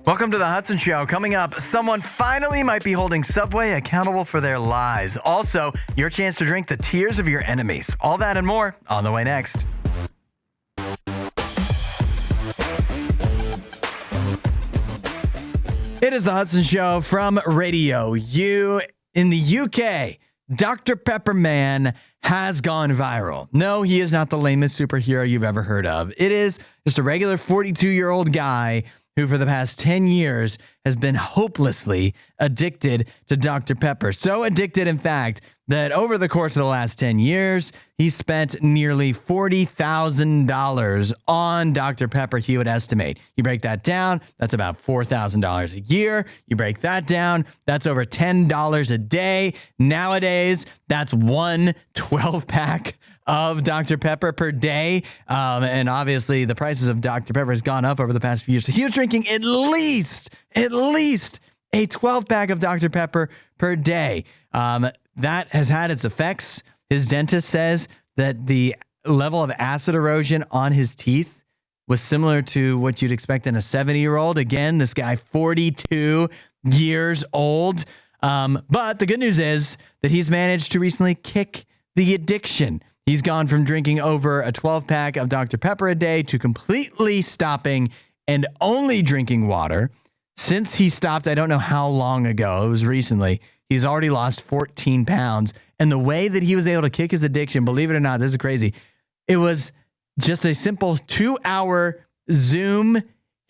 Welcome to the Hudson Show. Coming up, someone finally might be holding Subway accountable for their lies. Also, your chance to drink the tears of your enemies. All that and more on the way next. It is the Hudson Show from RadioU. In the UK, Dr. Pepper Man has gone viral. No, he is not the lamest superhero you've ever heard of. It is just a regular 42-year-old guy who for the past 10 years has been hopelessly addicted to Dr. Pepper. So addicted, in fact, that over the course of the last 10 years, he spent nearly $40,000 on Dr. Pepper, he would estimate. You break that down, that's about $4,000 a year. You break that down, that's over $10 a day. Nowadays, that's one 12-pack of Dr. Pepper per day. And obviously, the prices of Dr. Pepper has gone up over the past few years. So he was drinking at least a 12-pack of Dr. Pepper per day. That has had its effects. His dentist says that the level of acid erosion on his teeth was similar to what you'd expect in a 70-year-old. Again, this guy, 42 years old. But the good news is that he's managed to recently kick the addiction. He's gone from drinking over a 12-pack of Dr. Pepper a day to completely stopping and only drinking water. Since he stopped, I don't know how long ago, it was recently, he's already lost 14 pounds. And the way that he was able to kick his addiction, believe it or not, this is crazy. It was just a simple 2-hour Zoom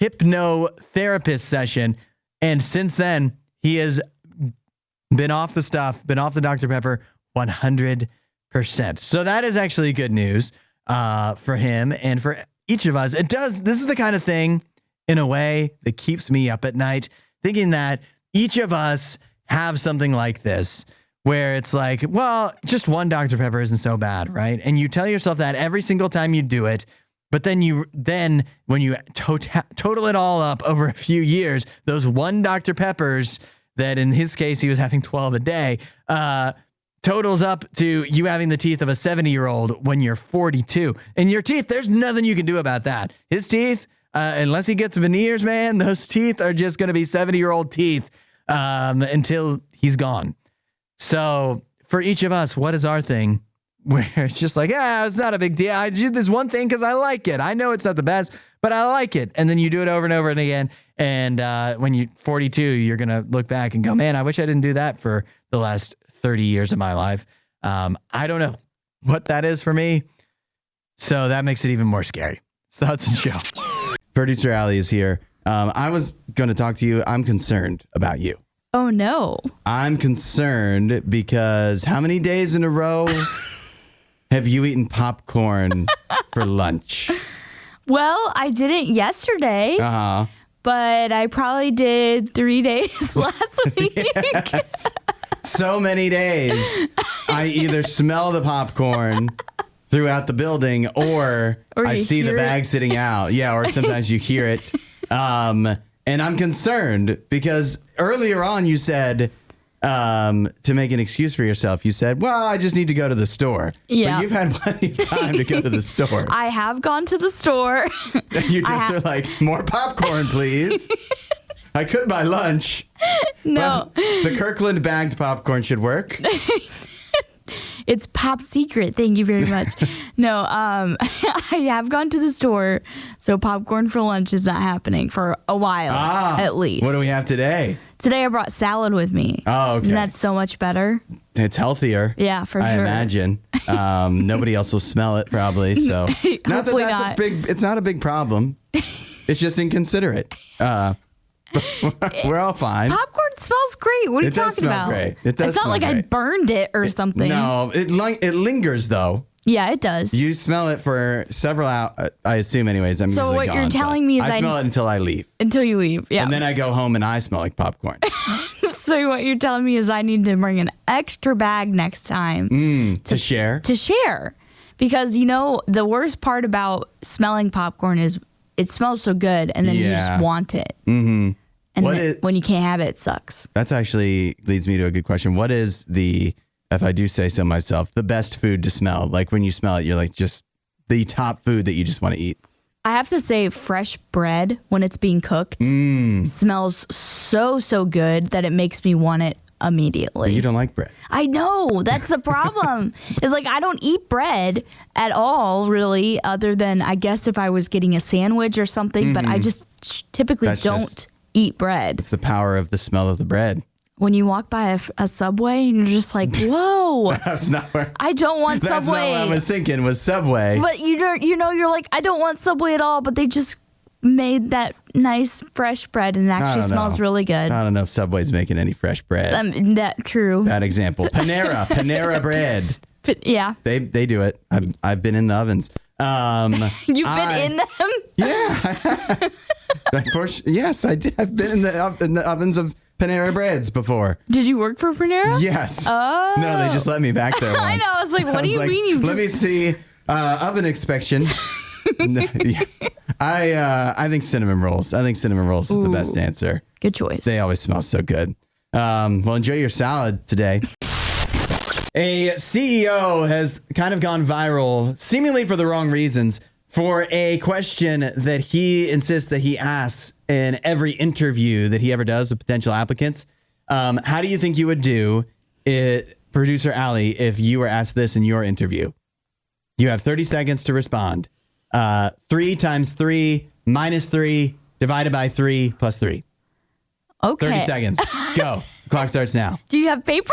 hypnotherapist session. And since then, he has been off the stuff, been off the Dr. Pepper 100%. So that is actually good news for him and for each of us. This is the kind of thing, in a way, that keeps me up at night, thinking that each of us have something like this, where it's like, well, just one Dr. Pepper isn't so bad, right? And you tell yourself that every single time you do it, but then when you total it all up over a few years, those one Dr. Peppers that in his case he was having 12 a day, totals up to you having the teeth of a 70-year-old when you're 42. And your teeth, there's nothing you can do about that. His teeth, unless he gets veneers, man, those teeth are just going to be 70-year-old teeth until he's gone. So for each of us, what is our thing where it's just like, it's not a big deal. I do this one thing because I like it. I know it's not the best, but I like it. And then you do it over and over and again. And when you're 42, you're going to look back and go, man, I wish I didn't do that for the last 30 years of my life. I don't know what that is for me. So that makes it even more scary. It's the Hudson Show. Producer Allie is here. I was going to talk to you. I'm concerned about you. Oh, no. I'm concerned because how many days in a row have you eaten popcorn for lunch? Well, I didn't yesterday. Uh-huh. But I probably did 3 days last week. Yes. So many days. I either smell the popcorn throughout the building or I see the bag sitting out. Yeah, or sometimes you hear it. And I'm concerned because earlier on you said to make an excuse for yourself, you said, well, I just need to go to the store. Yeah. But you've had plenty of time to go to the store. I have gone to the store. You just are like, more popcorn, please. I could buy lunch. No. Well, the Kirkland bagged popcorn should work. It's Pop Secret. Thank you very much. No, I have gone to the store, so popcorn for lunch is not happening for a while, at least. What do we have today? Today I brought salad with me. Oh, okay. Isn't that so much better? It's healthier. Yeah, for I sure. imagine. Nobody else will smell it probably. So not that that's not. It's not a big problem. It's just inconsiderate. We're all fine. Popcorn smells great. What are you talking about? Great. It does. It's not like great. I burned it or something. No, it lingers though. Yeah, it does. You smell it for several hours. I assume, anyways. I'm so usually what gone, you're telling me is I smell it until I leave. Until you leave, yeah. And then I go home and I smell like popcorn. So what you're telling me is I need to bring an extra bag next time to share. To share, because the worst part about smelling popcorn is it smells so good, and then you just want it. Mm-hmm. And when you can't have it, it sucks. That's actually leads me to a good question. What is if I do say so myself, the best food to smell? Like when you smell it, you're like just the top food that you just want to eat. I have to say, fresh bread, when it's being cooked, smells so good that it makes me want it immediately. But you don't like bread. I know. That's the problem. It's like I don't eat bread at all, really, other than, I guess, if I was getting a sandwich or something. But I just typically don't eat bread. It's the power of the smell of the bread. When you walk by a Subway, and you're just like, whoa. That's not where... I don't want That's Subway. not what I was thinking, was Subway. But you're like, I don't want Subway at all, but they just made that nice fresh bread and it actually smells really good. I don't know if Subway's making any fresh bread. True. That example. Panera bread. But, yeah. They do it. I've been in the ovens. You've been in them? Yeah. Yes, I did. I've been in the ovens of Panera breads before. Did you work for Panera? Yes. Oh. No, they just let me back there once. I know. I was like, what do you mean Let me see oven inspection. No, yeah. I think cinnamon rolls. I think cinnamon rolls is the best answer. Good choice. They always smell so good. Well, enjoy your salad today. A CEO has kind of gone viral, seemingly for the wrong reasons, for a question that he insists that he asks in every interview that he ever does with potential applicants. How do you think you would do it, Producer Allie, if you were asked this in your interview? You have 30 seconds to respond. 3 times 3 minus 3 divided by 3 plus 3. Okay. 30 seconds. Go. Clock starts now. Do you have paper?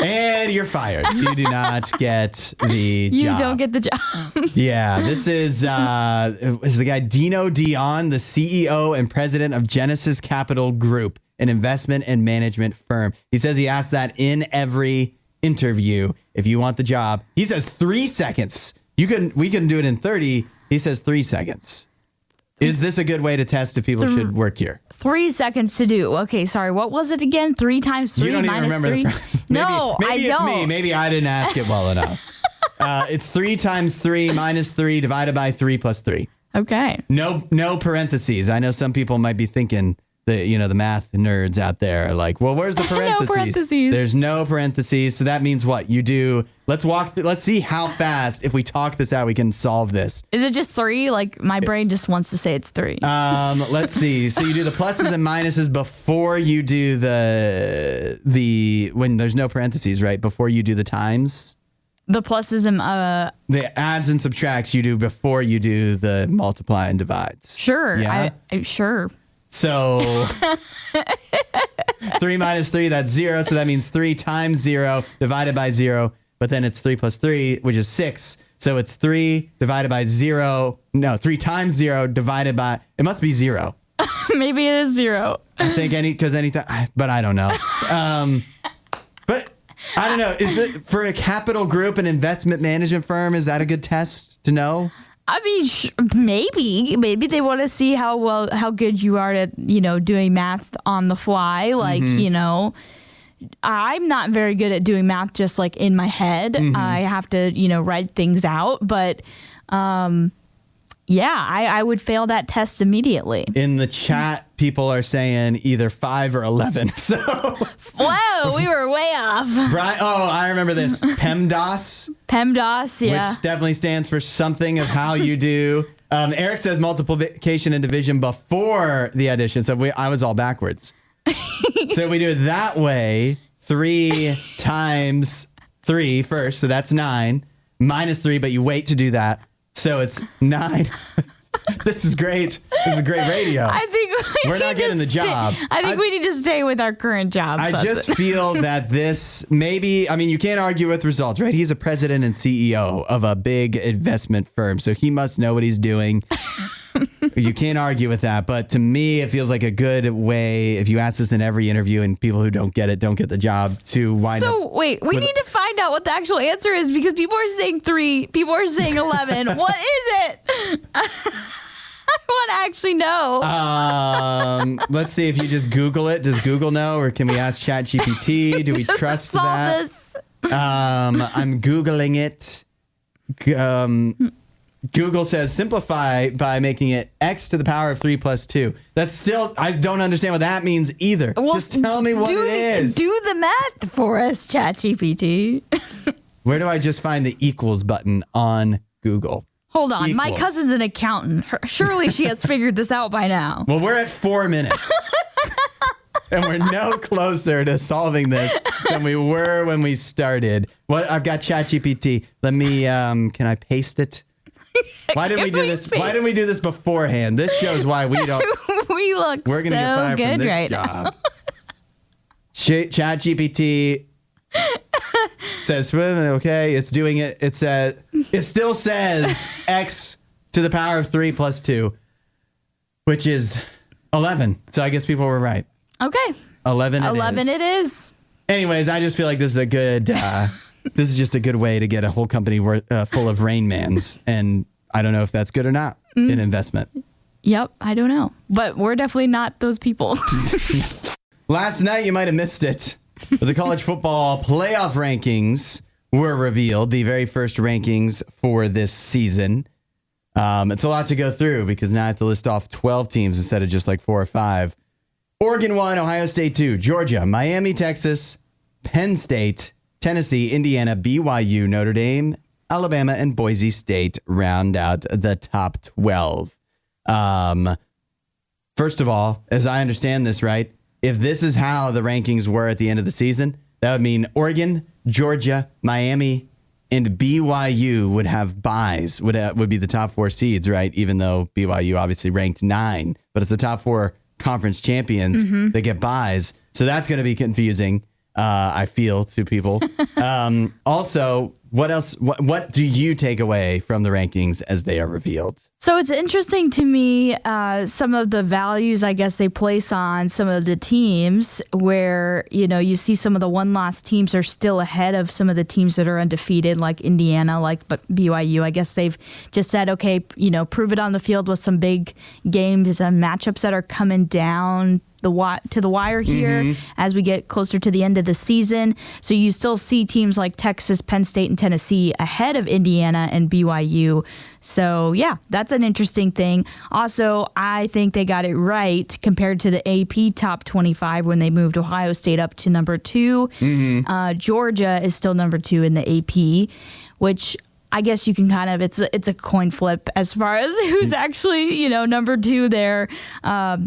And you're fired. You do not get the job. You don't get the job. Yeah, this is the guy Dino Dion, the CEO and president of Genesis Capital Group, an investment and management firm. He says he asks that in every interview. If you want the job, he says 3 seconds. We can do it in 30. He says 3 seconds. Is this a good way to test if people should work here? 3 seconds to do. Okay, sorry. What was it again? 3 times 3 minus 3? No, maybe I don't. It's me. Maybe I didn't ask it well enough. It's 3 times 3 minus 3 divided by 3 plus 3. Okay. No parentheses. I know some people might be thinking that, the math nerds out there are like, well, where's the parentheses? No parentheses. There's no parentheses. So that means what? You do. Let's see how fast, if we talk this out, we can solve this. Is it just 3? Like, my brain just wants to say it's 3. Let's see. So you do the pluses and minuses before you do the when there's no parentheses, right? Before you do the times. The pluses and the adds and subtracts you do before you do the multiply and divides. Sure. Yeah? Sure. So 3 minus 3, that's 0. So that means 3 times 0 divided by 0. But then it's 3 plus 3, which is 6. So it's 3 divided by 0. No, 3 times 0 divided by, it must be 0. Maybe it is 0. I think but I don't know. But I don't know. Is it for a capital group, an investment management firm? Is that a good test to know? I mean, maybe they want to see how good you are at, doing math on the fly. Like, I'm not very good at doing math just like in my head. I have to, write things out. But I would fail that test immediately. In the chat, people are saying either 5 or 11. So, whoa, we were way off. Brian, I remember this. PEMDAS. PEMDAS, yeah. Which definitely stands for something of how you do. Eric says multiplication and division before the addition. So I was all backwards. So we do it that way. 3 times 3 first. So that's 9. Minus 3, but you wait to do that. So it's 9. This is great. This is great radio. I think we're not getting the job. I think we need to stay with our current job. I just feel that this you can't argue with results, right? He's a president and CEO of a big investment firm, so he must know what he's doing. You can't argue with that. But to me, it feels like a good way, if you ask this in every interview and people who don't get the job, to wind up. So wait, we need to find out what the actual answer is, because people are saying 3, people are saying 11. What is it? I want to actually know. Let's see if you just Google it. Does Google know, or can we ask ChatGPT? Do we trust that? This. I'm Googling it. Google says simplify by making it x to the power of 3 plus 2. That's still, I don't understand what that means either. Well, just tell me what it is. Do the math for us, ChatGPT. Where do I just find the equals button on Google? Hold on. My equals. cousin's an accountant. Surely she has figured this out by now. Well, we're at 4 minutes. And we're no closer to solving this than we were when we started. I've got ChatGPT. Let me, can I paste it? Why didn't we do this? Why didn't we do this beforehand? This shows why we don't. We're gonna get fired good from this right job. now. ChatGPT says, okay, it's doing it. It still says x to the power of 3 plus 2, which is 11. So I guess people were right. Okay. 11 it is. Anyways, I just feel like this is a good, this is just a good way to get a whole company full of Rain Mans. And I don't know if that's good or not in investment. Yep, I don't know. But we're definitely not those people. Last night, you might have missed it, but the college football playoff rankings were revealed, the very first rankings for this season. It's a lot to go through because now I have to list off 12 teams instead of just like 4 or 5. Oregon 1, Ohio State 2, Georgia, Miami, Texas, Penn State, Tennessee, Indiana, BYU, Notre Dame, Alabama, and Boise State round out the top 12. First of all, as I understand this, right, if this is how the rankings were at the end of the season, that would mean Oregon, Georgia, Miami, and BYU would have buys, would be the top 4 seeds, right? Even though BYU obviously ranked 9, but it's the top 4 conference champions that get buys. So that's going to be confusing, I feel, to people. Also, what else? What do you take away from the rankings as they are revealed? So it's interesting to me, some of the values, I guess, they place on some of the teams where, you see some of the one-loss teams are still ahead of some of the teams that are undefeated, like Indiana, like BYU. I guess they've just said, okay, prove it on the field with some big games and matchups that are coming down to the wire here as we get closer to the end of the season. So you still see teams like Texas, Penn State, and Tennessee ahead of Indiana and BYU. So yeah, that's an interesting thing. Also, I think they got it right compared to the AP top 25 when they moved Ohio State up to number 2. Georgia is still number 2 in the AP, which I guess you can kind of, it's a coin flip as far as who's actually, number 2 there.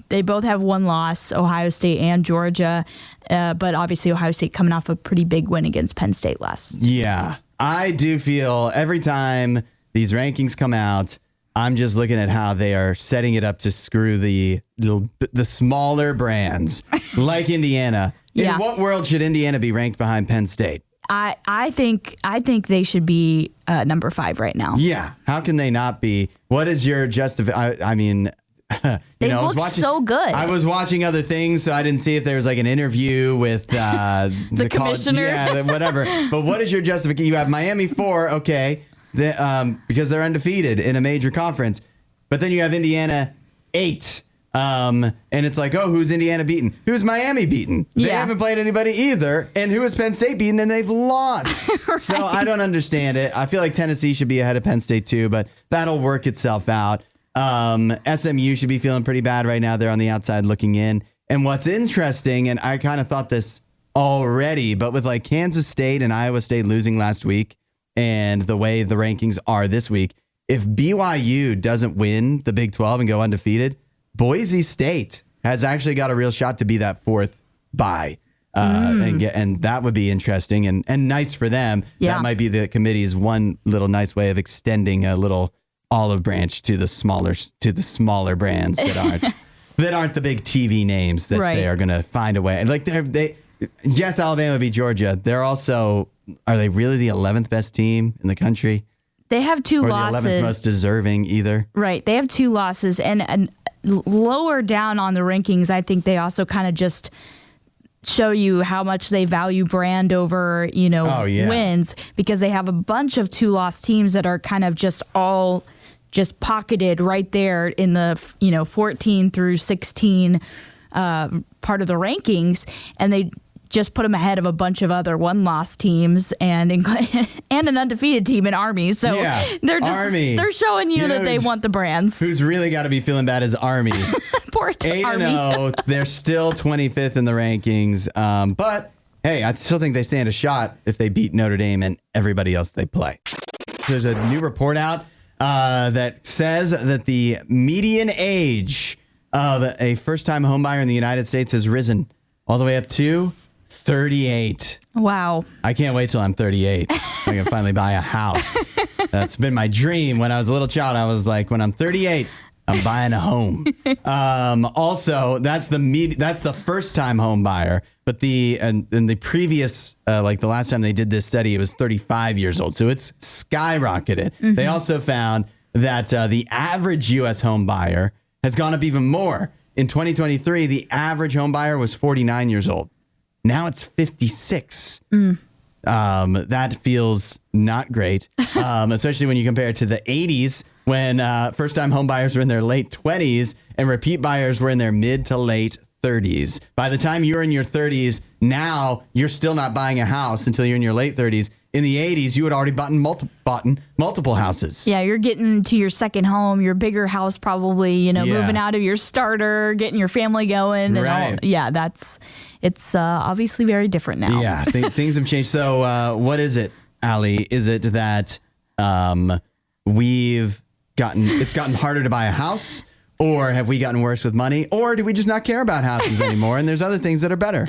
They both have 1 loss, Ohio State and Georgia. But obviously Ohio State coming off a pretty big win against Penn State last. Yeah, I do feel every time these rankings come out, I'm just looking at how they are setting it up to screw the smaller brands like Indiana. In what world should Indiana be ranked behind Penn State? I think they should be number 5 right now. Yeah. How can they not be? What is your I mean, they look so good. I was watching other things, so I didn't see if there was like an interview with the commissioner. Whatever. But what is your justification? You have Miami 4, okay, because they're undefeated in a major conference. But then you have Indiana 8. And it's like, oh, who's Indiana beaten? Who's Miami beaten? They haven't played anybody either. And who is Penn State beaten? And they've lost. Right. So I don't understand it. I feel like Tennessee should be ahead of Penn State too, but that'll work itself out. SMU should be feeling pretty bad right now. They're on the outside looking in. And what's interesting, and I kind of thought this already, but with like Kansas State and Iowa State losing last week and the way the rankings are this week, if BYU doesn't win the Big 12 and go undefeated, Boise State has actually got a real shot to be that 4th bye, and that would be interesting and nice for them. Yeah. That might be the committee's one little nice way of extending a little olive branch to the smaller brands that aren't the big TV names that they are going to find a way. And like yes, Alabama beat Georgia. Are they really the 11th best team in the country? They have 2 losses. Or the 11th most deserving either. Right. They have 2 losses. And lower down on the rankings, I think they also kind of just show you how much they value brand over, wins, because they have a bunch of 2-loss teams that are kind of just all just pocketed right there in the, 14 through 16 part of the rankings. And they just put them ahead of a bunch of other 1-loss teams and an undefeated team in Army. So they're showing you that they want the brands. Who's really got to be feeling bad is Army. Poor Army. 8-0. They're still 25th in the rankings. But hey, I still think they stand a shot if they beat Notre Dame and everybody else they play. There's a new report out that says that the median age of a first-time homebuyer in the United States has risen all the way up to 38. Wow. I can't wait till I'm 38. I can finally buy a house. That's been my dream. When I was a little child, I was like, when I'm 38, I'm buying a home. Also, that's the first-time home buyer. But in the previous, like the last time they did this study, it was 35 years old. So it's skyrocketed. Mm-hmm. They also found that the average U.S. home buyer has gone up even more. In 2023, the average home buyer was 49 years old. Now it's 56. That feels not great, especially when you compare it to the 80s when first-time home buyers were in their late 20s and repeat buyers were in their mid to late 30s. By the time you're in your 30s, now you're still not buying a house until you're in your late 30s. In the 80s, you had already bought multiple houses. Yeah, you're getting to your second home, your bigger house probably, moving out of your starter, getting your family going. And right. all. Yeah, it's obviously very different now. Yeah, things have changed. So what is it, Allie? Is it that it's gotten harder to buy a house? Or have we gotten worse with money? Or do we just not care about houses anymore? And there's other things that are better.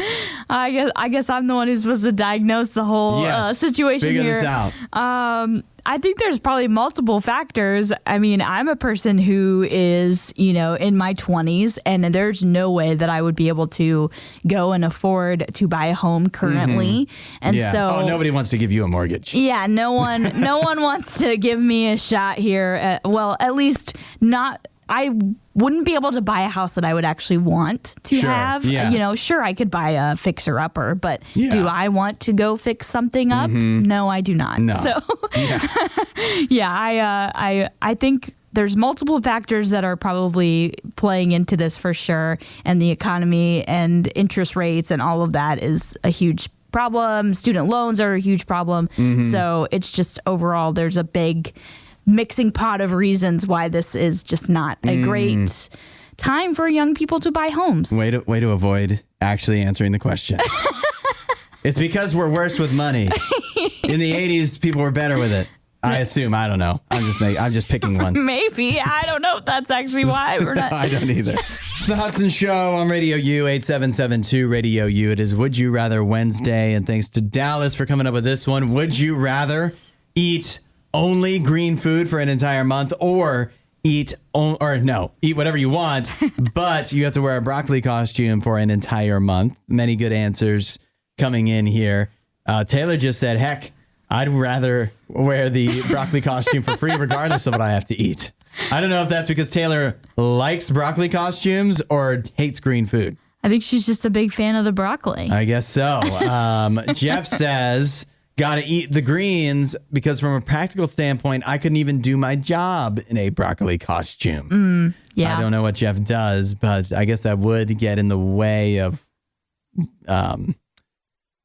I guess I'm the one who's supposed to diagnose the whole situation figure here. This out. I think there's probably multiple factors. I mean, I'm a person who is, in my 20s, and there's no way that I would be able to go and afford to buy a home currently. Mm-hmm. And so, nobody wants to give you a mortgage. Yeah, no one wants to give me a shot here. At least not. I wouldn't be able to buy a house that I would actually want to have. Yeah. Sure, I could buy a fixer-upper, but do I want to go fix something up? Mm-hmm. No, I do not. No. So, I think there's multiple factors that are probably playing into this for sure, and the economy and interest rates and all of that is a huge problem. Student loans are a huge problem. Mm-hmm. So it's just overall there's a big mixing pot of reasons why this is just not a great time for young people to buy homes. Way to avoid actually answering the question. It's because we're worse with money. In the 80s, people were better with it. I assume. I don't know. I'm just picking one. Maybe. I don't know if that's actually why we're not. I don't either. It's the Hudson Show on RadioU, 8772 RadioU. It is Would You Rather Wednesday, and thanks to Dallas for coming up with this one. Would you rather eat only green food for an entire month, or eat whatever you want, but you have to wear a broccoli costume for an entire month? Many good answers coming in here. Taylor just said, heck, I'd rather wear the broccoli costume for free regardless of what I have to eat. I don't know if that's because Taylor likes broccoli costumes or hates green food. I think she's just a big fan of the broccoli. I guess so. Jeff says, gotta eat the greens because from a practical standpoint, I couldn't even do my job in a broccoli costume. Yeah. I don't know what Jeff does, but I guess that would get in the way of,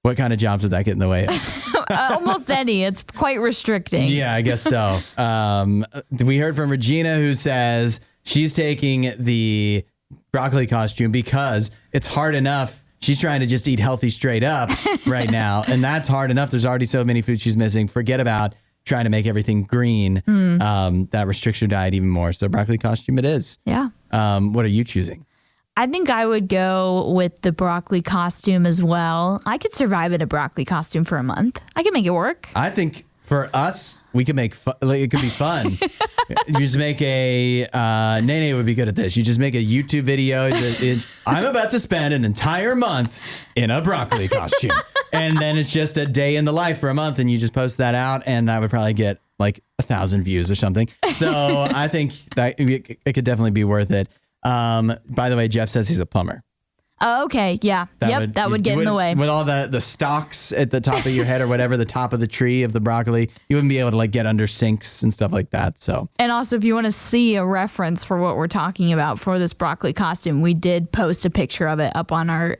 what kind of jobs would that get in the way of? Almost any. It's quite restricting. Yeah, I guess so. We heard from Regina, who says she's taking the broccoli costume because it's hard enough. She's trying to just eat healthy straight up right now. And that's hard enough. There's already so many foods she's missing. Forget about trying to make everything green. That restricts your diet even more. So broccoli costume it is. Yeah. What are you choosing? I think I would go with the broccoli costume as well. I could survive in a broccoli costume for a month. I could make it work. I think for us, we could make it could be fun. You just make a Nene would be good at this. You just make a YouTube video. I'm about to spend an entire month in a broccoli costume, and then it's just a day in the life for a month, and you just post that out, and that would probably get like 1,000 views or something. So I think that it could definitely be worth it. By the way, Jeff says he's a plumber. Oh, okay. Yeah. That would get in the way. With all the stalks at the top of your head or whatever, the top of the tree of the broccoli, you wouldn't be able to like get under sinks and stuff like that. So. And also, if you want to see a reference for what we're talking about for this broccoli costume, we did post a picture of it up on our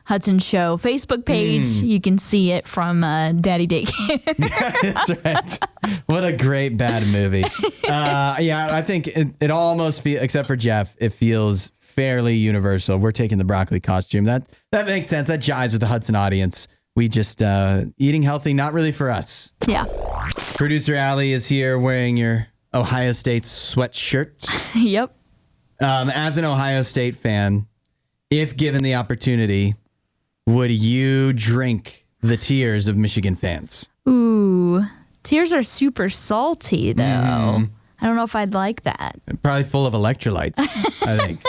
Hudson Show Facebook page. You can see it from Daddy Daycare. That's right. What a great bad movie. Yeah, I think it almost feels, except for Jeff, it feels fairly universal. We're taking the broccoli costume. That makes sense. That jives with the Hudson audience. We just eating healthy, not really for us. Yeah. Producer Allie is here wearing your Ohio State sweatshirt. Yep. As an Ohio State fan, if given the opportunity, would you drink the tears of Michigan fans? Ooh, tears are super salty, though. I don't know if I'd like that. Probably full of electrolytes, I think.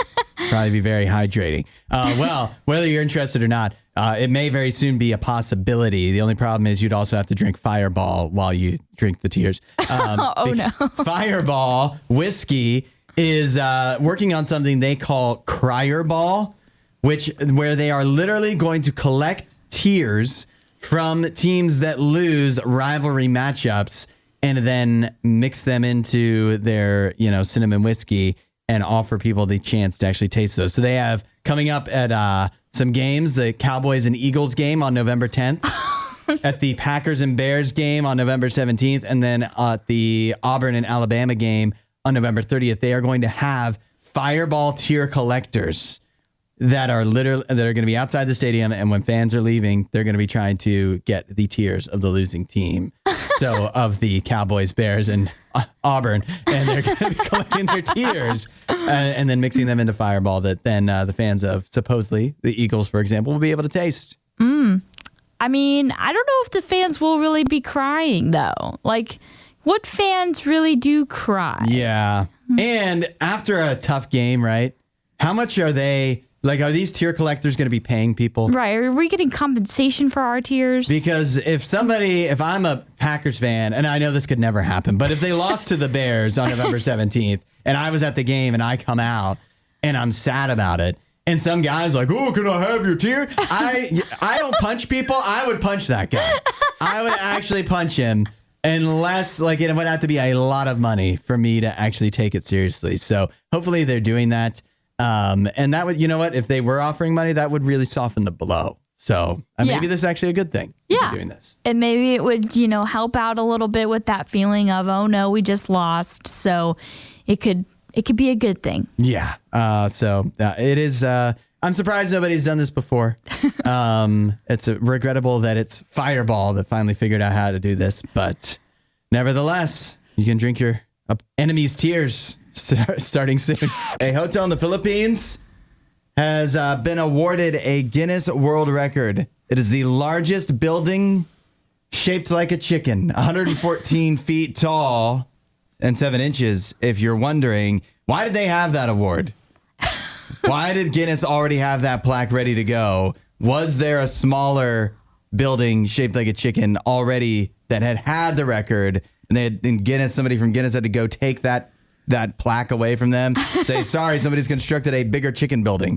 Probably be very hydrating. Well, whether you're interested or not, it may very soon be a possibility. The only problem is you'd also have to drink Fireball while you drink the tears. No. Fireball whiskey is working on something they call Cryerball, where they are literally going to collect tears from teams that lose rivalry matchups and then mix them into their, cinnamon whiskey and offer people the chance to actually taste those. So they have coming up at some games, the Cowboys and Eagles game on November 10th, at the Packers and Bears game on November 17th, and then at the Auburn and Alabama game on November 30th. They are going to have Fireball tear collectors that are going to be outside the stadium, and when fans are leaving, they're going to be trying to get the tears of the losing team. So of the Cowboys, Bears, and Auburn, and they're going to be collecting their tears and then mixing them into Fireball that then the fans of supposedly the Eagles, for example, will be able to taste. I mean, I don't know if the fans will really be crying, though. Like, what fans really do cry? Yeah. And after a tough game, right? How much are they... Like, are these tear collectors going to be paying people? Right. Are we getting compensation for our tears? Because if I'm a Packers fan, and I know this could never happen, but if they lost to the Bears on November 17th, and I was at the game and I come out and I'm sad about it, and some guy's like, oh, can I have your tear? I don't punch people. I would punch that guy. I would actually punch him unless, like, it would have to be a lot of money for me to actually take it seriously. So hopefully they're doing that. And that would, if they were offering money, that would really soften the blow. So maybe this is actually a good thing. Yeah. Doing this. And maybe it would, help out a little bit with that feeling of, oh no, we just lost. So it could be a good thing. Yeah. So it is, I'm surprised nobody's done this before. It's regrettable that it's Fireball that finally figured out how to do this, but nevertheless, you can drink your enemy's tears. Starting soon. A hotel in the Philippines has been awarded a Guinness World Record. It is the largest building shaped like a chicken, 114 feet tall and 7 inches. If you're wondering, why did they have that award? Why did Guinness already have that plaque ready to go? Was there a smaller building shaped like a chicken already that had the record? And somebody from Guinness had to go take that plaque away from them, say, sorry, somebody's constructed a bigger chicken building.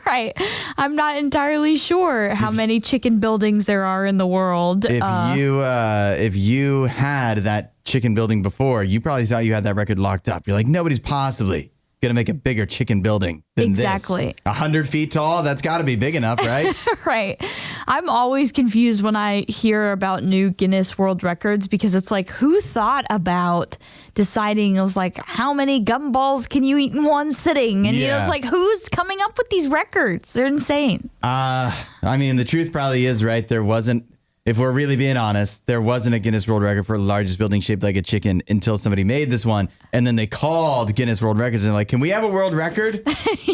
Right. I'm not entirely sure how many chicken buildings there are in the world. If you had that chicken building before, you probably thought you had that record locked up. You're like, nobody's possibly going to make a bigger chicken building than exactly. this. 100 feet tall? That's got to be big enough, right? Right. I'm always confused when I hear about new Guinness World Records because it's like, who thought about deciding, it was like, how many gumballs can you eat in one sitting? And it's like, who's coming up with these records? They're insane. I mean, the truth probably is, right? There wasn't, if we're really being honest, there wasn't a Guinness World Record for the largest building shaped like a chicken until somebody made this one. And then they called Guinness World Records and they're like, can we have a world record?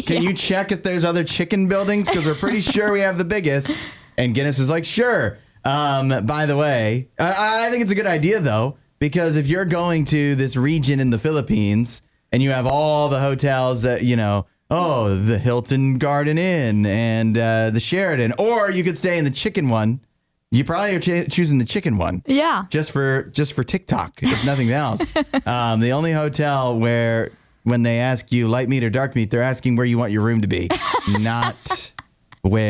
Can you check if there's other chicken buildings? Because we're pretty sure we have the biggest. And Guinness is like, sure. By the way, I think it's a good idea, though, because if you're going to this region in the Philippines and you have all the hotels that, the Hilton Garden Inn and the Sheraton, or you could stay in the chicken one. You probably are choosing the chicken one. Yeah. Just for TikTok, if nothing else. The only hotel where when they ask you light meat or dark meat, they're asking where you want your room to be, not what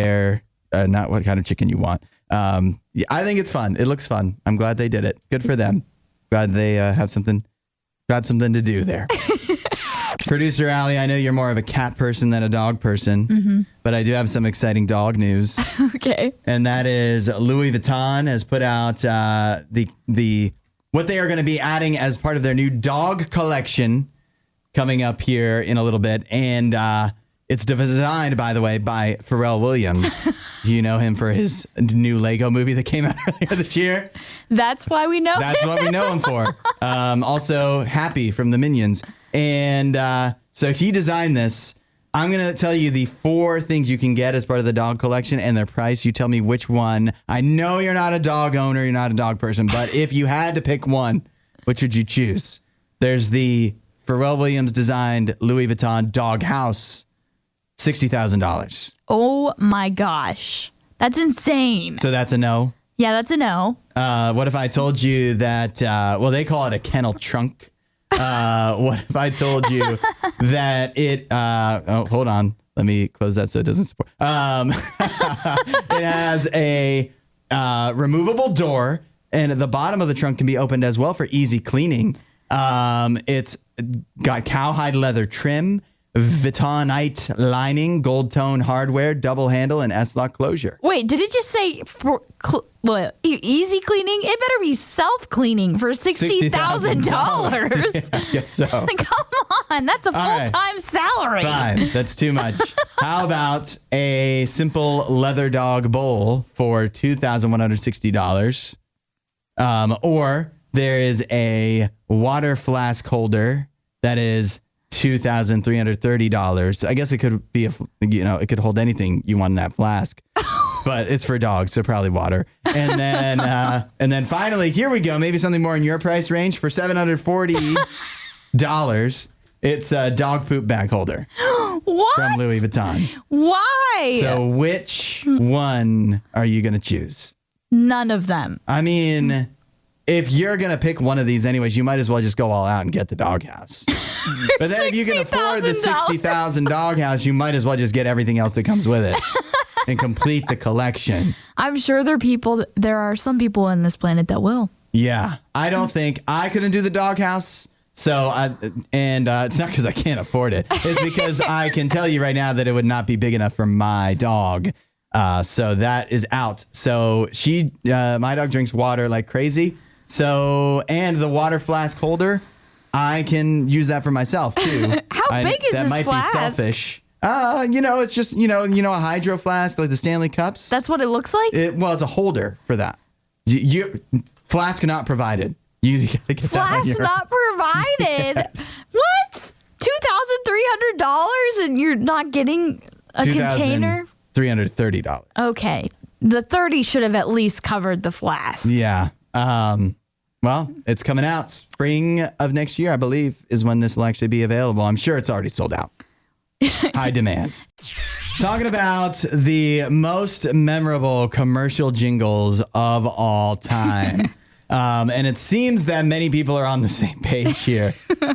kind of chicken you want. I think it's fun. It looks fun. I'm glad they did it. Good for them. Glad they got something to do there. Producer Allie, I know you're more of a cat person than a dog person, but I do have some exciting dog news. Okay. And that is Louis Vuitton has put out the what they are going to be adding as part of their new dog collection coming up here in a little bit. And It's designed, by the way, by Pharrell Williams. You know him for his new Lego movie that came out earlier this year. That's why we know That's him. what we know him for. Also, Happy from the Minions. And so he designed this. I'm going to tell you the 4 things you can get as part of the dog collection and their price. You tell me which one. I know you're not a dog owner. You're not a dog person. But if you had to pick one, which would you choose? There's the Pharrell Williams designed Louis Vuitton dog house, $60,000. Oh my gosh. That's insane. So that's a no. Yeah, that's a no. What if I told you that, they call it a kennel trunk. What if I told you that it, hold on. Let me close that so it doesn't support. It has a removable door, and at the bottom of the trunk can be opened as well for easy cleaning. It's got cowhide leather trim, Vuittonite lining, gold tone hardware, double handle, and S-lock closure. Wait, did it just say for easy cleaning? It better be self-cleaning for $60,000. Yeah, I guess so. Come on, that's a full-time salary. Fine, that's too much. How about a simple leather dog bowl for $2,160? Or there is a water flask holder that is $2,330. I guess it could be it could hold anything you want in that flask, but it's for dogs, so probably water. And then finally, here we go. Maybe something more in your price range for $740. It's a dog poop bag holder. What? From Louis Vuitton. Why? So which one are you going to choose? None of them. I mean, if you're going to pick one of these anyways, you might as well just go all out and get the doghouse. But then if you can afford the $60,000 doghouse, you might as well just get everything else that comes with it and complete the collection. I'm sure there are some people on this planet that will. Yeah. I don't think I couldn't do the doghouse. So, it's not because I can't afford it. It's because I can tell you right now that it would not be big enough for my dog. So that is out. So my dog drinks water like crazy. So, and the water flask holder, I can use that for myself too. How big is this flask? That might be selfish. It's just, a hydro flask, like the Stanley Cups. That's what it looks like? It's a holder for that. Flask not provided. You gotta get Flask that not provided? Yes. What? $2,300 and you're not getting a container? $330. Okay. The 30 should have at least covered the flask. Yeah. Well, it's coming out spring of next year, I believe, is when this will actually be available. I'm sure it's already sold out. High demand. Talking about the most memorable commercial jingles of all time. And it seems that many people are on the same page here.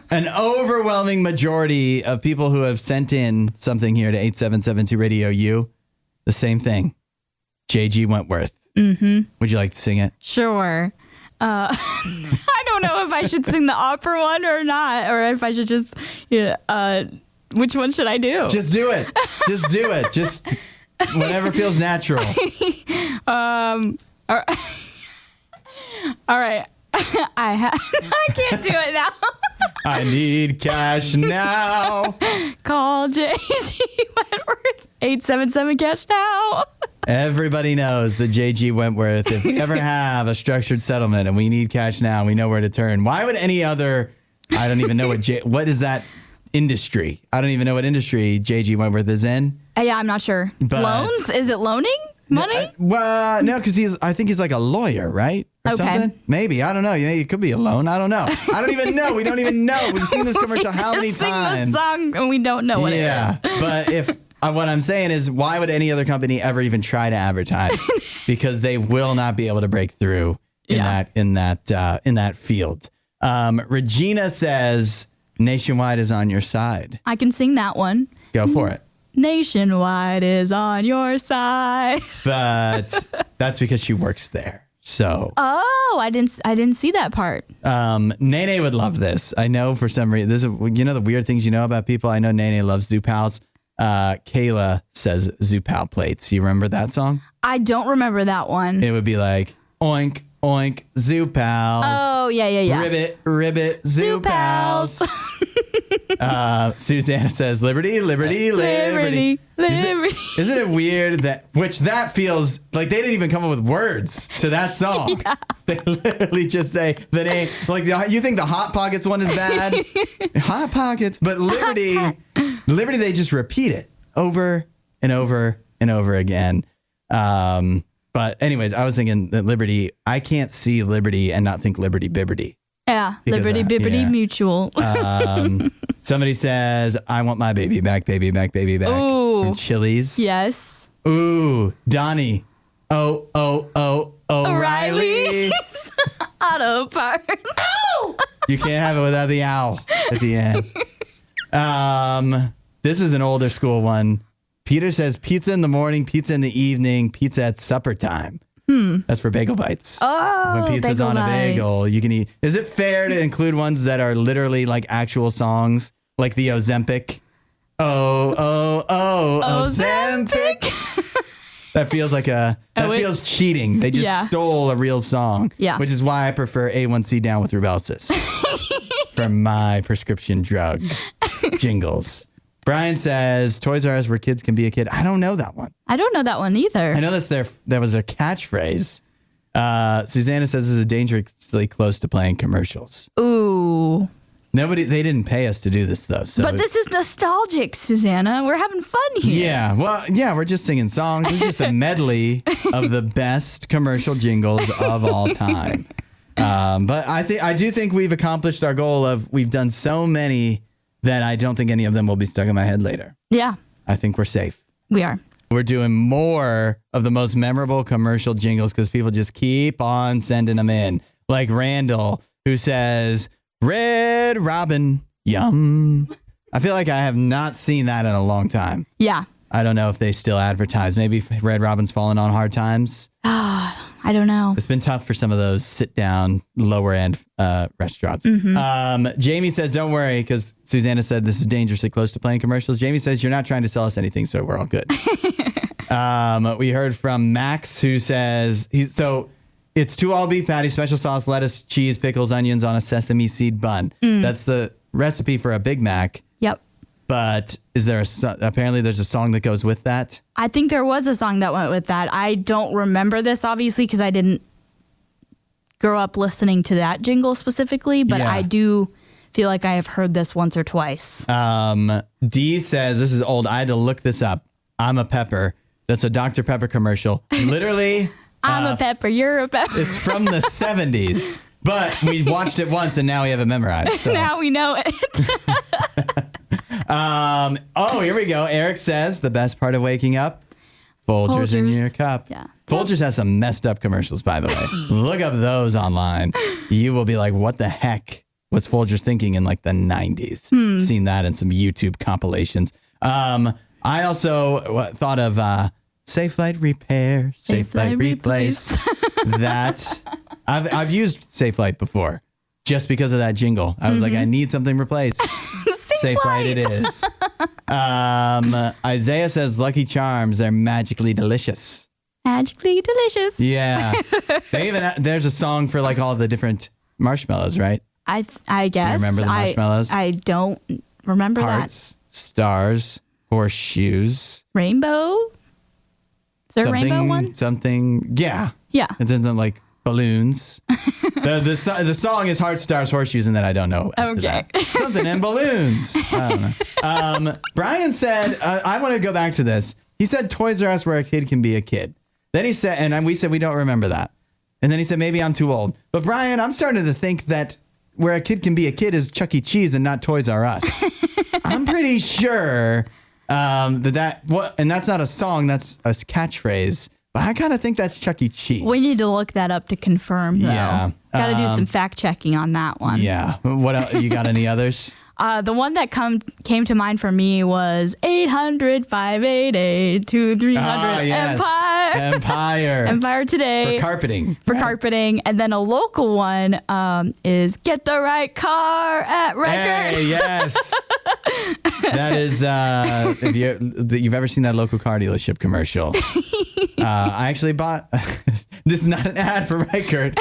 An overwhelming majority of people who have sent in something here to 8772 Radio U, the same thing. J.G. Wentworth. Mm-hmm. Would you like to sing it? Sure. I don't know if I should sing the opera one or not, or if I should just, which one should I do? Just do it. Just do it. Just whatever feels natural. All right. I can't do it now. I need cash now. Call J.G. Wentworth. 877 cash now. Everybody knows the J.G. Wentworth. If we ever have a structured settlement and we need cash now, we know where to turn. Why would any other, I don't even know what is that industry? I don't even know what industry J.G. Wentworth is in. Yeah, I'm not sure. But loans? Is it loaning money? No, because I think he's like a lawyer, right? Or something? Maybe. I don't know. Yeah, it could be a loan. I don't know. I don't even know. We don't even know. We've seen this commercial how many times? Sing the song and we don't know what it is. Yeah, but if what I'm saying is, why would any other company ever even try to advertise? Because they will not be able to break through in that field. Regina says, "Nationwide is on your side." I can sing that one. Go for it. Nationwide is on your side. But that's because she works there. So. Oh, I didn't see that part. Nene would love this. I know for some reason. This is, the weird things you know about people. I know Nene loves Zoo Pals. Kayla says Zoo Pal plates. You remember that song? I don't remember that one. It would be like, oink, oink, Zoo Pals. Oh, yeah. Ribbit, ribbit, Zoo Pals. Susanna says, liberty, liberty, liberty. Liberty. Isn't it weird that feels like they didn't even come up with words to that song? Yeah. They literally just say the name. Like, you think the Hot Pockets one is bad? Hot Pockets. But liberty, they just repeat it over and over and over again. But anyways, I was thinking that liberty, I can't see liberty and not think liberty bibberty. Yeah, liberty bibbity mutual. Somebody says, I want my baby back, baby back, baby back. Ooh. From Chili's. Yes. Ooh, Donnie. O'Reilly. Auto parts. You can't have it without the owl at the end. This is an older school one. Peter says pizza in the morning, pizza in the evening, pizza at supper time. That's for bagel bites. Oh, when pizza's on a bagel, you can eat. Is it fair to include ones that are literally like actual songs, like the Ozempic? Ozempic. That feels like feels cheating. They just stole a real song. Yeah. Which is why I prefer A1C down with Rubelsis for my prescription drug jingles. Brian says, Toys R Us where kids can be a kid. I don't know that one. I don't know that one either. I know that was a catchphrase. Susanna says this is dangerously close to playing commercials. Ooh. They didn't pay us to do this though. So but this is nostalgic, Susanna. We're having fun here. Yeah. Well, yeah, we're just singing songs. It's just a medley of the best commercial jingles of all time. But I do think we've accomplished our goal of we've done so many that I don't think any of them will be stuck in my head later. Yeah. I think we're safe. We are. We're doing more of the most memorable commercial jingles because people just keep on sending them in. Like Randall, who says, Red Robin, yum. I feel like I have not seen that in a long time. Yeah. I don't know if they still advertise. Maybe Red Robin's fallen on hard times. I don't know. It's been tough for some of those sit-down, lower-end restaurants. Jamie says, don't worry, because Susanna said this is dangerously close to playing commercials. Jamie says, you're not trying to sell us anything, so we're all good. We heard from Max, who says, it's 2 all-beef patties, special sauce, lettuce, cheese, pickles, onions on a sesame seed bun. That's the recipe for a Big Mac. Yep. But is there apparently there's a song that goes with that? I think there was a song that went with that. I don't remember this, obviously, because I didn't grow up listening to that jingle specifically, but I do feel like I have heard this once or twice. D says, this is old. I had to look this up. I'm a Pepper. That's a Dr. Pepper commercial. Literally. I'm a Pepper. You're a Pepper. It's from the 70s, but we watched it once and now we have it memorized. So. Now we know it. Here we go. Eric says the best part of waking up, Folgers in your cup. Yeah. Folgers has some messed up commercials, by the way. Look up those online. You will be like, what the heck was Folgers thinking in like the 90s? Seen that in some YouTube compilations. I also thought of Safe Light Repair, Safe Light Replace. That I've used Safe Light before just because of that jingle. I was like, I need something replaced. Safe Light it is. Isaiah says Lucky Charms are magically delicious. Magically delicious. Yeah. There's a song for like all the different marshmallows, right? I guess. You remember the marshmallows? I don't remember Hearts, stars, horseshoes. Rainbow? Is there a rainbow one? Something. Yeah. Yeah. It's something like balloons. The song is Heart, Stars, Horseshoes, and then I don't know. Okay. Something in balloons. I don't know. Brian said, I want to go back to this. He said Toys R Us where a kid can be a kid. Then he said, and we said we don't remember that. And then he said, maybe I'm too old. But Brian, I'm starting to think that where a kid can be a kid is Chuck E. Cheese and not Toys R Us. I'm pretty sure and that's not a song, that's a catchphrase. But I kind of think that's Chuck E. Cheese. We need to look that up to confirm, though. Yeah. Got to do some fact checking on that one. Yeah. What else? You got any others? The one that came to mind for me was 800-588-2300 yes. Empire. Empire Today. For carpeting. Carpeting. And then a local one is Get the Right Car at Record. Hey, yes. That is, if you've ever seen that local car dealership commercial. I actually bought, This is not an ad for Reichert.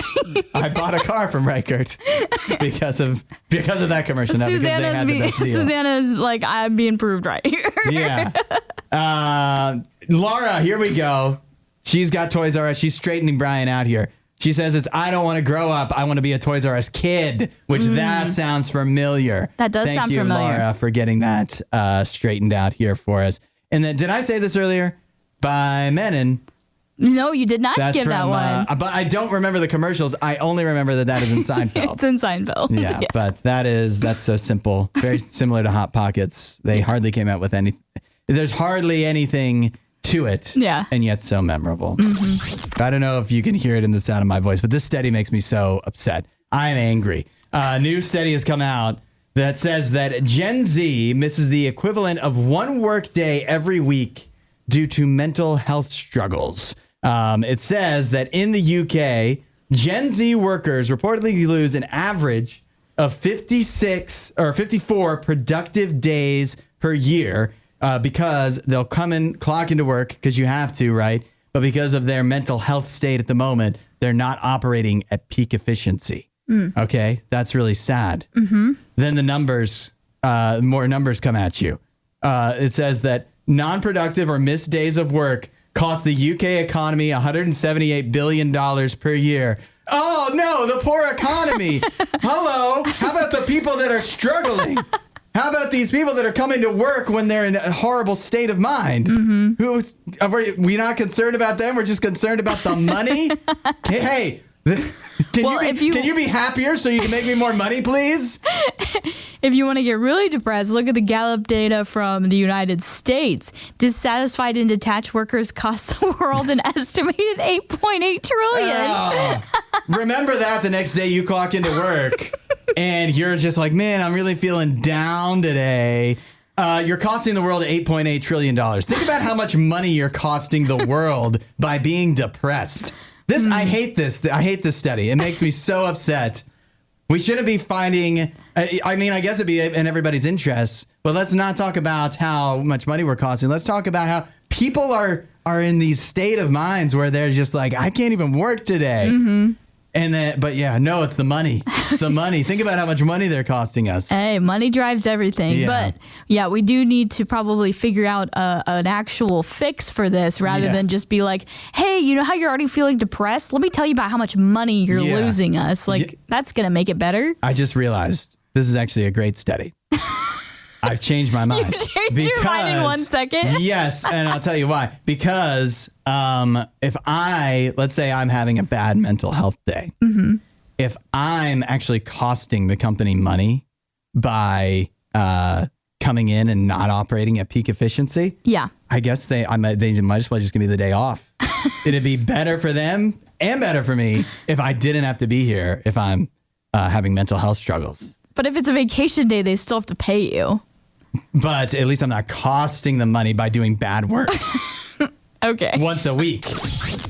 I bought a car from Reichert because of that commercial. Not because they had the best deal. Susanna's like, I'm being proved right here. Yeah. Laura, here we go. She's got Toys R Us. She's straightening Brian out here. She says I don't want to grow up. I want to be a Toys R Us kid, which that sounds familiar. That does sound familiar. Thank you, Laura, for getting that straightened out here for us. And then, did I say this earlier? By Menon. No, you did not give that one. But I don't remember the commercials. I only remember that is in Seinfeld. It's in Seinfeld. Yeah, but that's so simple. Very similar to Hot Pockets. They hardly came out with anything. There's hardly anything to it. Yeah. And yet so memorable. Mm-hmm. I don't know if you can hear it in the sound of my voice, but this study makes me so upset. I'm angry. A new study has come out that says that Gen Z misses the equivalent of one work day every week due to mental health struggles. It says that in the UK, Gen Z workers reportedly lose an average of 56 or 54 productive days per year because they'll come and clock into work because you have to, right? But because of their mental health state at the moment, they're not operating at peak efficiency. Okay, that's really sad. Mm-hmm. Then the numbers, more numbers come at you. It says that non-productive or missed days of work cost the UK economy $178 billion per year. Oh, no, the poor economy. Hello. How about the people that are struggling? How about these people that are coming to work when they're in a horrible state of mind? Mm-hmm. Who are we not concerned about them? We're just concerned about the money? Hey, can you be happier so you can make me more money, please? If you want to get really depressed, look at the Gallup data from the United States. Dissatisfied and detached workers cost the world an estimated $8.8 trillion. Remember that the next day you clock into work and you're just like, man, I'm really feeling down today. You're costing the world $8.8 trillion. Think about how much money you're costing the world by being depressed. I hate this. I hate this study. It makes me so upset. We shouldn't be finding, I guess it'd be in everybody's interest, but let's not talk about how much money we're costing. Let's talk about how people are in these state of minds where they're just like, I can't even work today. Mm-hmm. And then, but yeah, no, it's the money. It's the money. Think about how much money they're costing us. Hey, money drives everything. Yeah. But yeah, we do need to probably figure out an actual fix for this rather than just be like, hey, you know how you're already feeling depressed? Let me tell you about how much money you're losing us. That's going to make it better. I just realized this is actually a great study. I've changed my mind. You changed your mind in 1 second? Yes, and I'll tell you why. Because let's say I'm having a bad mental health day. Mm-hmm. If I'm actually costing the company money by coming in and not operating at peak efficiency, I guess they might as well just give me the day off. It'd be better for them and better for me if I didn't have to be here if I'm having mental health struggles. But if it's a vacation day, they still have to pay you. But at least I'm not costing them money by doing bad work. Okay. Once a week.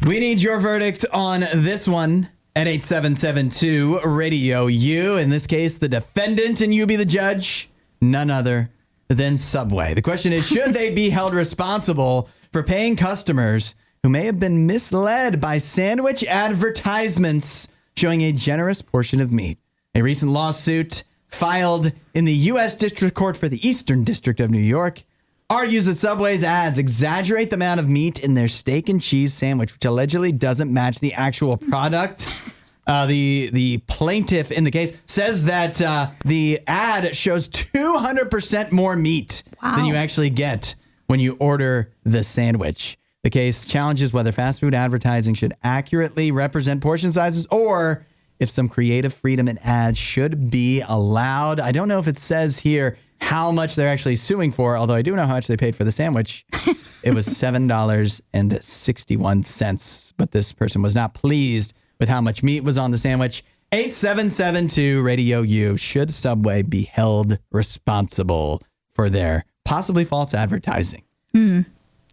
We need your verdict on this one at 8772 RadioU. In this case, the defendant and you be the judge. None other than Subway. The question is, should they be held responsible for paying customers who may have been misled by sandwich advertisements showing a generous portion of meat? A recent lawsuit filed in the U.S. District Court for the Eastern District of New York argues that Subway's ads exaggerate the amount of meat in their steak and cheese sandwich, which allegedly doesn't match the actual product. The plaintiff in the case says that the ad shows 200% more meat than you actually get when you order the sandwich. The case challenges whether fast food advertising should accurately represent portion sizes or if some creative freedom in ads should be allowed. I don't know if it says here how much they're actually suing for, although I do know how much they paid for the sandwich. It was $7.61, but this person was not pleased with how much meat was on the sandwich. 8772 RadioU. Should Subway be held responsible for their possibly false advertising?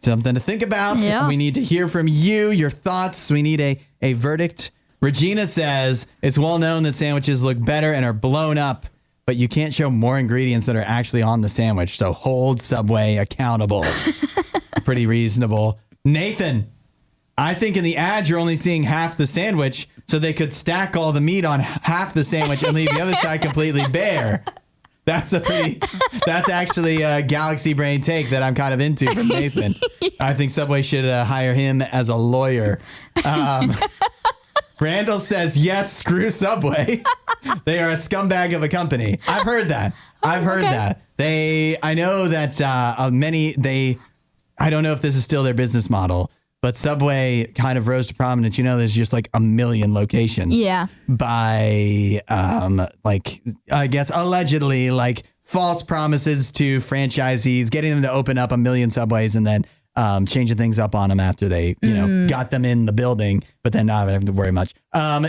Something to think about. Yeah. We need to hear from you, your thoughts. We need a verdict. Regina says, it's well known that sandwiches look better and are blown up, but you can't show more ingredients that are actually on the sandwich. So hold Subway accountable. Pretty reasonable. Nathan, I think in the ad, you're only seeing half the sandwich, so they could stack all the meat on half the sandwich and leave the other side completely bare. That's actually a galaxy brain take that I'm kind of into from Nathan. I think Subway should hire him as a lawyer. Randall says, yes, screw Subway. They are a scumbag of a company. I've heard that. I've heard that. I know that I don't know if this is still their business model, but Subway kind of rose to prominence. You know, there's just like a million locations. Yeah. By, I guess, allegedly, like false promises to franchisees, getting them to open up a million Subways and then changing things up on them after they, got them in the building, but then not having to worry much.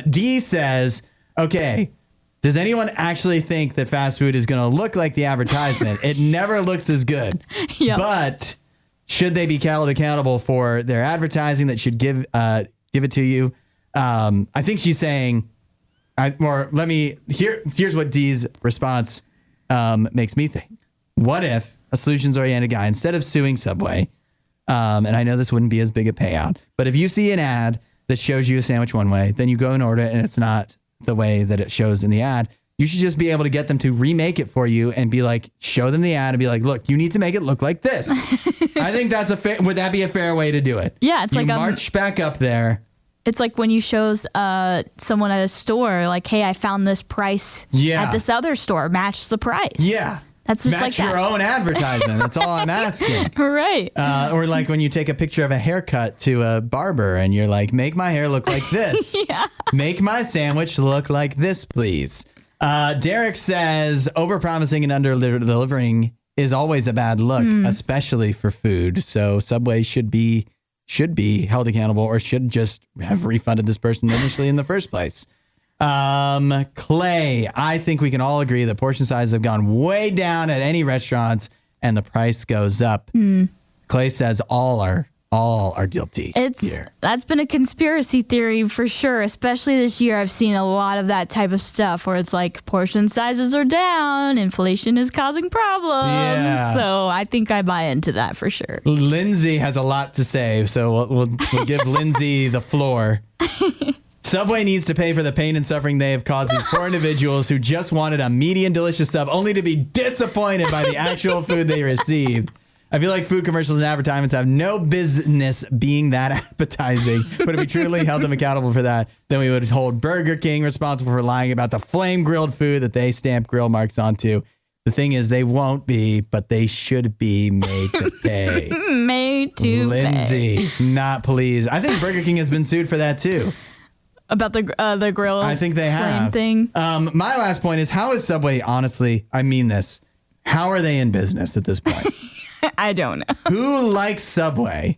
D says, okay, does anyone actually think that fast food is going to look like the advertisement? It never looks as good. Yep. But should they be held accountable for their advertising that should give it to you? I think she's saying, here's what Dee's response makes me think. What if a solutions-oriented guy, instead of suing Subway, and I know this wouldn't be as big a payout, but if you see an ad that shows you a sandwich one way, then you go and order it and it's not the way that it shows in the ad, you should just be able to get them to remake it for you and be like, show them the ad and be like, look, you need to make it look like this. I think would that be a fair way to do it? Yeah, it's like march back up there. It's like when you shows someone at a store, like, hey, I found this price at this other store, match the price. Yeah. That's just match like your own advertisement. That's all I'm asking. Right. Or like when you take a picture of a haircut to a barber and you're like, make my hair look like this. Yeah. Make my sandwich look like this, please. Derek says, overpromising and under-delivering is always a bad look, especially for food. So Subway should be held accountable or should just have refunded this person initially in the first place. Clay, I think we can all agree that portion sizes have gone way down at any restaurants and the price goes up. Clay says all are guilty. That's been a conspiracy theory for sure, especially this year. I've seen a lot of that type of stuff where it's like portion sizes are down, inflation is causing problems. Yeah. So I think I buy into that for sure. Lindsay has a lot to say, so we'll give Lindsay the floor. Subway needs to pay for the pain and suffering they have caused these poor individuals who just wanted a median delicious sub only to be disappointed by the actual food they received. I feel like food commercials and advertisements have no business being that appetizing, but if we truly held them accountable for that, then we would hold Burger King responsible for lying about the flame-grilled food that they stamp grill marks onto. The thing is, they won't be, but they should be made to pay. Made to Lindsay, pay. not please. I think Burger King has been sued for that, too. About the grill I think they have. Thing. My last point is, how is Subway, honestly, I mean this, how are they in business at this point? I don't know. Who likes Subway?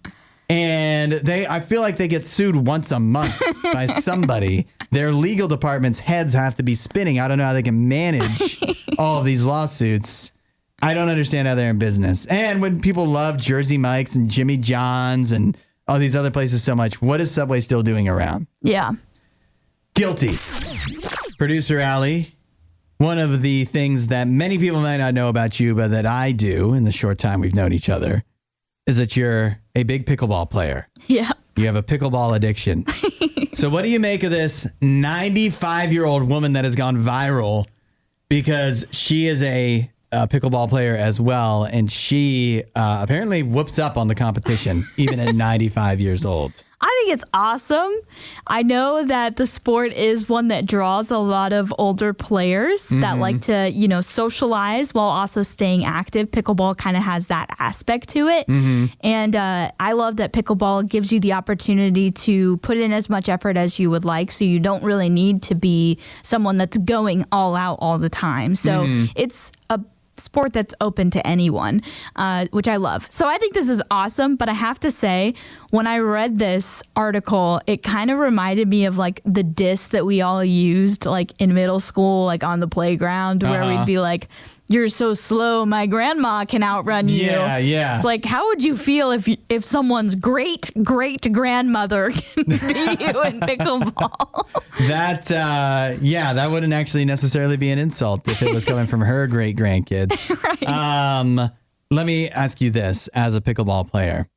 And I feel like they get sued once a month by somebody. Their legal department's heads have to be spinning. I don't know how they can manage all of these lawsuits. I don't understand how they're in business. And when people love Jersey Mike's and Jimmy John's and all these other places so much, what is Subway still doing around? Yeah. Guilty. Producer Allie, one of the things that many people might not know about you, but that I do in the short time we've known each other, is that you're a big pickleball player. Yeah. You have a pickleball addiction. So what do you make of this 95-year-old woman that has gone viral because she is a pickleball player as well, and she apparently whoops up on the competition even at 95 years old? I think it's awesome. I know that the sport is one that draws a lot of older players that like to, socialize while also staying active. Pickleball kind of has that aspect to it. And I love that pickleball gives you the opportunity to put in as much effort as you would like. So you don't really need to be someone that's going all out all the time. So it's a sport that's open to anyone, which I love. So I think this is awesome, but I have to say, when I read this article, it kind of reminded me of like the diss that we all used like in middle school, like on the playground, where we'd be like, you're so slow, my grandma can outrun you. Yeah. It's like, how would you feel if someone's great-great-grandmother can beat you in pickleball? That wouldn't actually necessarily be an insult if it was coming from her great-grandkids. Right. Let me ask you this, as a pickleball player.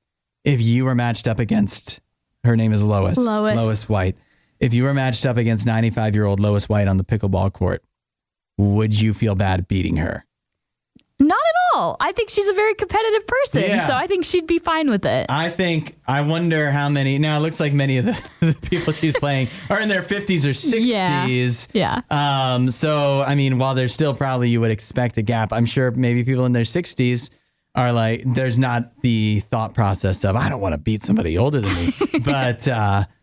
If you were matched up against Her name is Lois. Lois White. If you were matched up against 95-year-old Lois White on the pickleball court, would you feel bad beating her? Not at all. I think she's a very competitive person, Yeah. so I think she'd be fine with it. I wonder how many, now it looks like many of the people she's playing are in their 50s or 60s. Yeah. So, I mean, while there's still probably you would expect a gap, I'm sure maybe people in their 60s are like, there's not the thought process of, I don't want to beat somebody older than me. But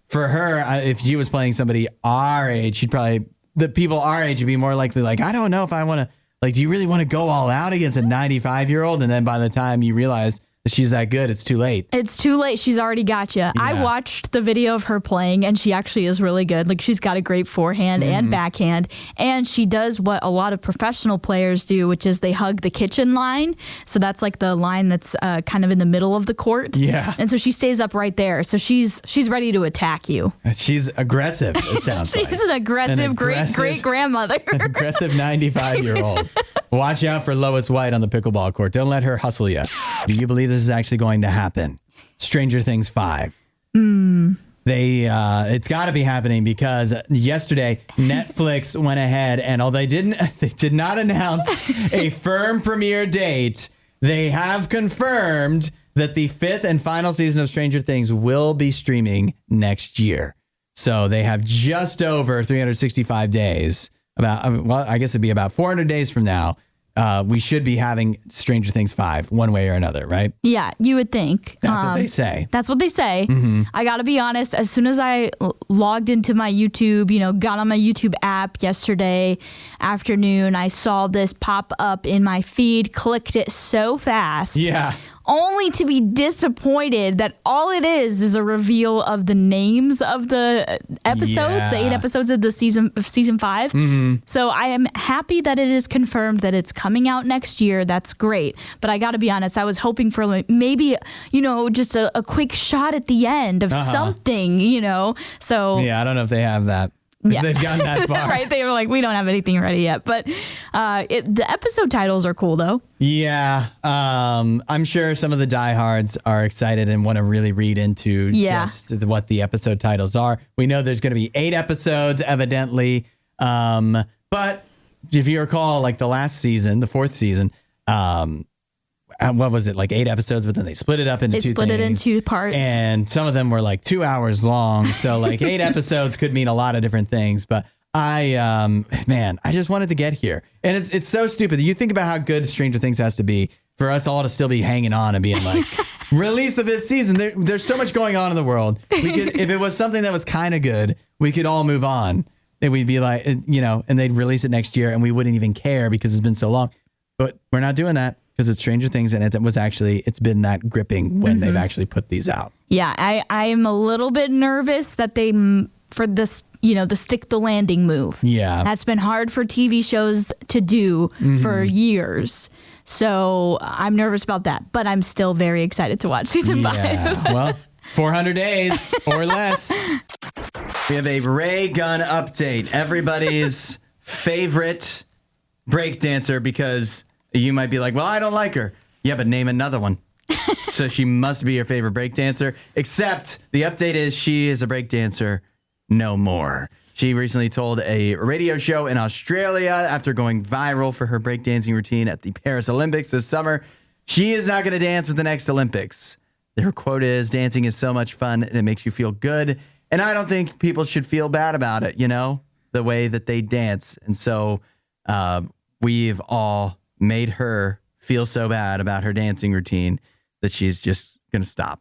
for her, if she was playing somebody our age, the people our age would be more likely like, I don't know if I want to, like, do you really want to go all out against a 95-year-old? And then by the time you realize that she's that good, it's too late. It's too late. She's already got you. Yeah. I watched the video of her playing, and she actually is really good. Like, she's got a great forehand and backhand, and she does what a lot of professional players do, which is they hug the kitchen line. So that's like the line that's kind of in the middle of the court. Yeah. And so she stays up right there. So she's ready to attack you. She's aggressive, it sounds like. She's an aggressive great-great-grandmother. An aggressive 95-year-old. Watch out for Lois White on the pickleball court. Don't let her hustle you. Do you believe this is actually going to happen? Stranger Things 5. It's got to be happening because yesterday Netflix went ahead and although they did not announce a firm premiere date, they have confirmed that the 5th and final season of Stranger Things will be streaming next year. So they have just over 365 days. I guess it'd be about 400 days from now. We should be having Stranger Things 5 one way or another, right? Yeah, you would think. That's what they say. That's what they say. Mm-hmm. I got to be honest, as soon as I logged into my YouTube, got on my YouTube app yesterday afternoon, I saw this pop up in my feed, clicked it so fast. Yeah. Only to be disappointed that all it is a reveal of the names of the episodes, the 8 episodes of the season 5. Mm-hmm. So I am happy that it is confirmed that it's coming out next year. That's great. But I got to be honest, I was hoping for maybe, just a quick shot at the end of something, So yeah, I don't know if they have that. Yeah. They've gone that far. Right. They were like, we don't have anything ready yet. But the episode titles are cool, though. Yeah. I'm sure some of the diehards are excited and want to really read into just what the episode titles are. We know there's going to be 8 episodes, evidently. But if you recall, like the last season, the 4th season, what was it, like 8 episodes, but then they split it up into 2 things. They split it in 2 parts. And some of them were like 2 hours long. So like 8 episodes could mean a lot of different things. But I just wanted to get here. And it's so stupid. You think about how good Stranger Things has to be for us all to still be hanging on and being like, release the 5th season. There's so much going on in the world. We could, if it was something that was kind of good, we could all move on. And we'd be like, and they'd release it next year and we wouldn't even care because it's been so long. But we're not doing that. Because it's Stranger Things, and it's been that gripping when they've actually put these out. Yeah, I am a little bit nervous that for this, the stick the landing move. Yeah. That's been hard for TV shows to do for years. So I'm nervous about that, but I'm still very excited to watch season 5. Well, 400 days or less. We have a Ray Gun update. Everybody's favorite breakdancer because... You might be like, well, I don't like her. Yeah, but name another one. So she must be your favorite breakdancer. Except the update is she is a breakdancer no more. She recently told a radio show in Australia after going viral for her breakdancing routine at the Paris Olympics this summer, she is not going to dance at the next Olympics. Her quote is, dancing is so much fun and it makes you feel good. And I don't think people should feel bad about it, the way that they dance. And so we've all... made her feel so bad about her dancing routine that she's just going to stop.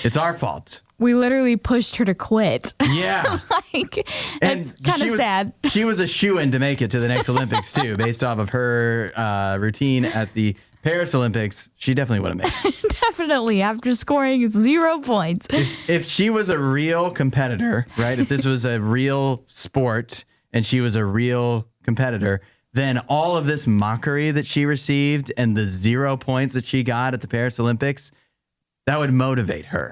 It's our fault. We literally pushed her to quit. Yeah. That's kind of sad. She was a shoo-in to make it to the next Olympics, too, based off of her routine at the Paris Olympics. She definitely would have made it. Definitely, after scoring 0 points. If she was a real competitor, right, if this was a real sport and she was a real competitor, then all of this mockery that she received and the 0 points that she got at the Paris Olympics, that would motivate her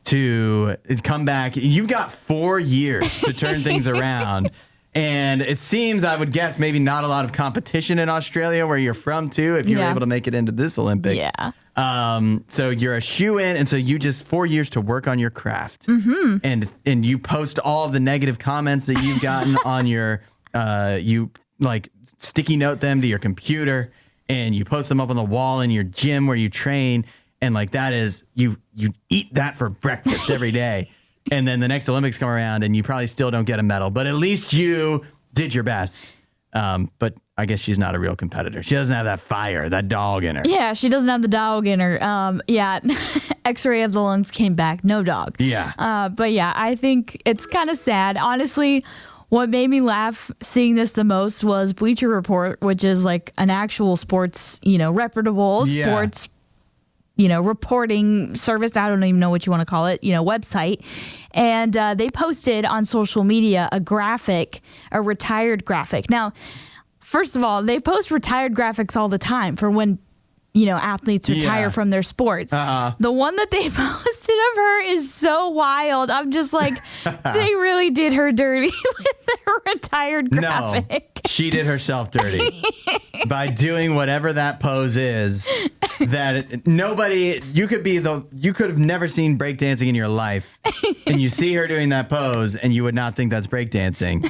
to come back. You've got 4 years to turn things around. And it seems, I would guess, maybe not a lot of competition in Australia where you're from, too, if you're able to make it into this Olympics. Yeah. So you're a shoo-in, and so you just 4 years to work on your craft. And you post all of the negative comments that you've gotten on your, you like sticky note them to your computer, and you post them up on the wall in your gym where you train. And like that is, you eat that for breakfast every day. And then the next Olympics come around and you probably still don't get a medal, but at least you did your best. But I guess she's not a real competitor. She doesn't have that fire, that dog in her. Yeah, she doesn't have the dog in her. X-ray of the lungs came back, no dog. Yeah. But yeah, I think it's kind of sad. Honestly, what made me laugh seeing this the most was Bleacher Report, which is like an actual sports, reputable sports reporting service. I don't even know what you want to call it, website. And they posted on social media a retired graphic. Now, first of all, they post retired graphics all the time for when, athletes retire from their sports. The one that they posted of her is so wild. I'm just like, they really did her dirty with their retired graphic. No, she did herself dirty by doing whatever that pose is. That you could have never seen breakdancing in your life, and you see her doing that pose, and you would not think that's breakdancing.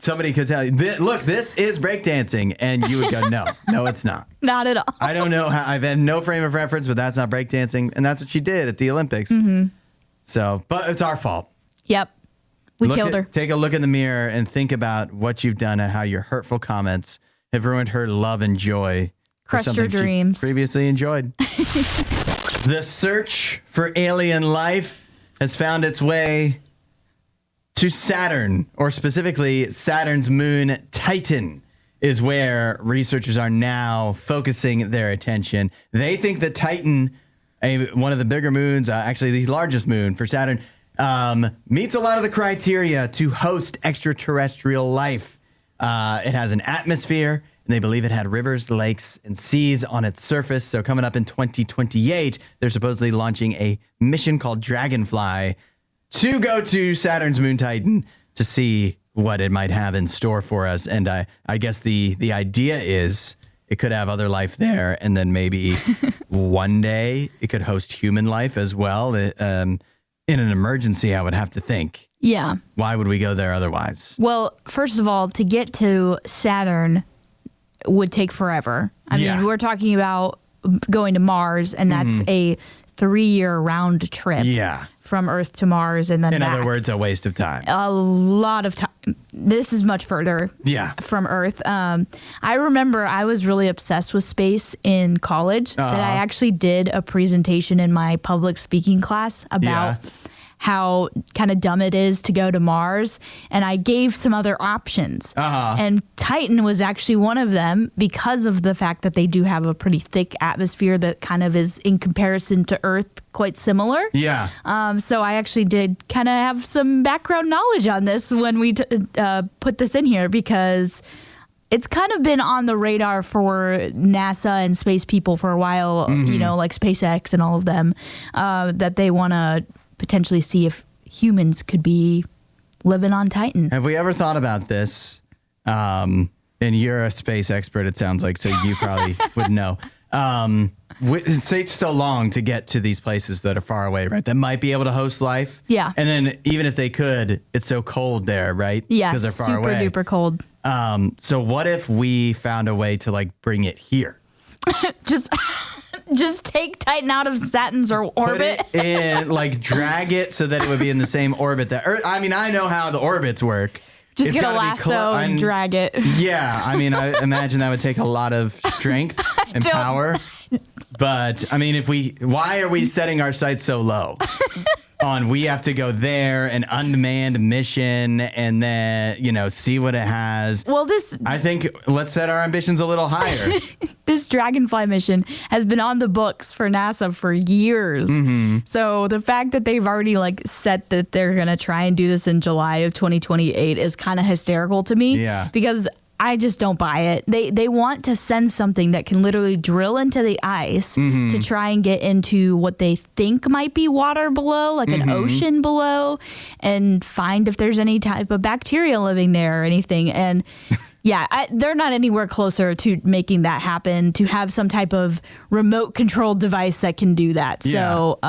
Somebody could tell you, look, this is breakdancing, and you would go, no, it's not. Not at all. I don't know how. I've had no frame of reference, but that's not breakdancing, and that's what she did at the Olympics. So, but it's our fault. Yep, we killed her. Take a look in the mirror and think about what you've done and how your hurtful comments have ruined her love and joy. Crushed her dreams. Previously enjoyed. The search for alien life has found its way to Saturn, or specifically Saturn's moon Titan is where researchers are now focusing their attention. They think that Titan, one of the bigger moons, actually the largest moon for Saturn, meets a lot of the criteria to host extraterrestrial life. It has an atmosphere, and they believe it had rivers, lakes, and seas on its surface. So coming up in 2028, they're supposedly launching a mission called Dragonfly to go to Saturn's moon Titan to see what it might have in store for us. And I guess the idea is it could have other life there, and then maybe one day it could host human life as well. In an emergency, I would have to think. Yeah. Why would we go there otherwise? Well, first of all, to get to Saturn would take forever. I mean, we're talking about going to Mars, and that's a 3-year round trip. Yeah. From Earth to Mars and then back. In other words, a waste of time. A lot of time. This is much further from Earth. I remember I was really obsessed with space in college. That I actually did a presentation in my public speaking class about how kind of dumb it is to go to Mars. And I gave some other options. And Titan was actually one of them because of the fact that they do have a pretty thick atmosphere that kind of is, in comparison to Earth, quite similar. Yeah. So I actually did kind of have some background knowledge on this when we put this in here, because it's kind of been on the radar for NASA and space people for a while, like SpaceX and all of them, that they want to potentially see if humans could be living on Titan. Have we ever thought about this? And you're a space expert, it sounds like, so you probably would know. It takes so long to get to these places that are far away, right? That might be able to host life. Yeah. And then even if they could, it's so cold there, right? Yeah, because they're far away. Super duper cold. So what if we found a way to like bring it here? Just take Titan out of Saturn's orbit. Put it in, like drag it so that it would be in the same orbit that Earth. I mean, I know how the orbits work. Just get a lasso and drag it. Yeah, I mean, I imagine that would take a lot of strength and power. But I mean, why are we setting our sights so low? We have to go there, an unmanned mission, and then, see what it has. Well, I think let's set our ambitions a little higher. This Dragonfly mission has been on the books for NASA for years. So the fact that they've already set that they're going to try and do this in July of 2028 is kind of hysterical to me. Yeah. Because I just don't buy it. They want to send something that can literally drill into the ice to try and get into what they think might be water below, like an ocean below, and find if there's any type of bacteria living there or anything. And they're not anywhere closer to making that happen, to have some type of remote controlled device that can do that. So,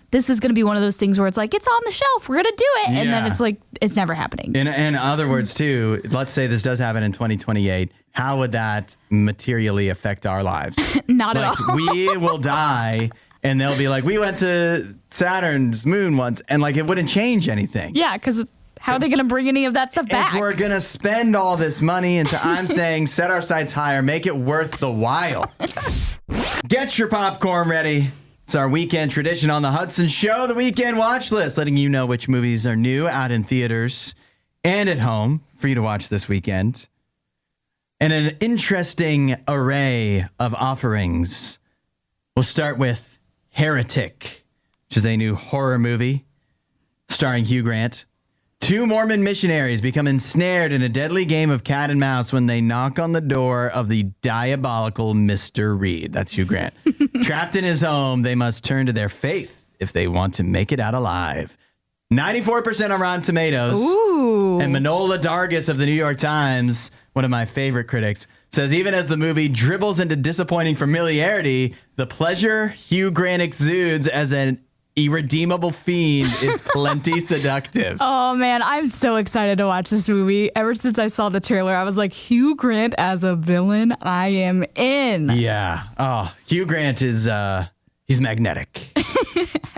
this is going to be one of those things where it's like, it's on the shelf, we're going to do it. And then it's like, it's never happening. In other words, too, let's say this does happen in 2028. How would that materially affect our lives? Not at all. We will die, and they'll be like, we went to Saturn's moon once, and like, it wouldn't change anything. Yeah, because how are they going to bring any of that stuff back? If we're going to spend all this money into, I'm saying, set our sights higher, make it worth the while. Get your popcorn ready. It's our weekend tradition on the Hudson Show, the weekend watch list, letting you know which movies are new out in theaters and at home for you to watch this weekend. And an interesting array of offerings. We'll start with Heretic, which is a new horror movie starring Hugh Grant. 2 Mormon missionaries become ensnared in a deadly game of cat and mouse when they knock on the door of the diabolical Mr. Reed. That's Hugh Grant. Trapped in his home, they must turn to their faith if they want to make it out alive. 94% on Rotten Tomatoes. Ooh. And Manola Dargis of the New York Times, one of my favorite critics, says even as the movie dribbles into disappointing familiarity, the pleasure Hugh Grant exudes as an irredeemable fiend is plenty seductive. Oh, man, I'm so excited to watch this movie. Ever since I saw the trailer, I was like, Hugh Grant as a villain, I am in. Yeah. Oh, Hugh Grant is, he's magnetic.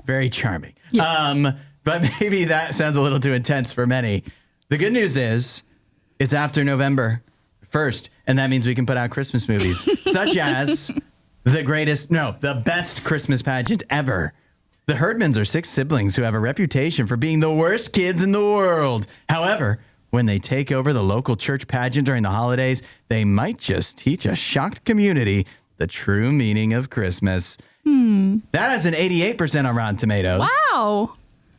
Very charming. Yes. But maybe that sounds a little too intense for many. The good news is it's after November 1st, and that means we can put out Christmas movies, such as the best Christmas pageant ever. The Herdmans are 6 siblings who have a reputation for being the worst kids in the world. However, when they take over the local church pageant during the holidays, they might just teach a shocked community the true meaning of Christmas. That has an 88% on Rotten Tomatoes. Wow.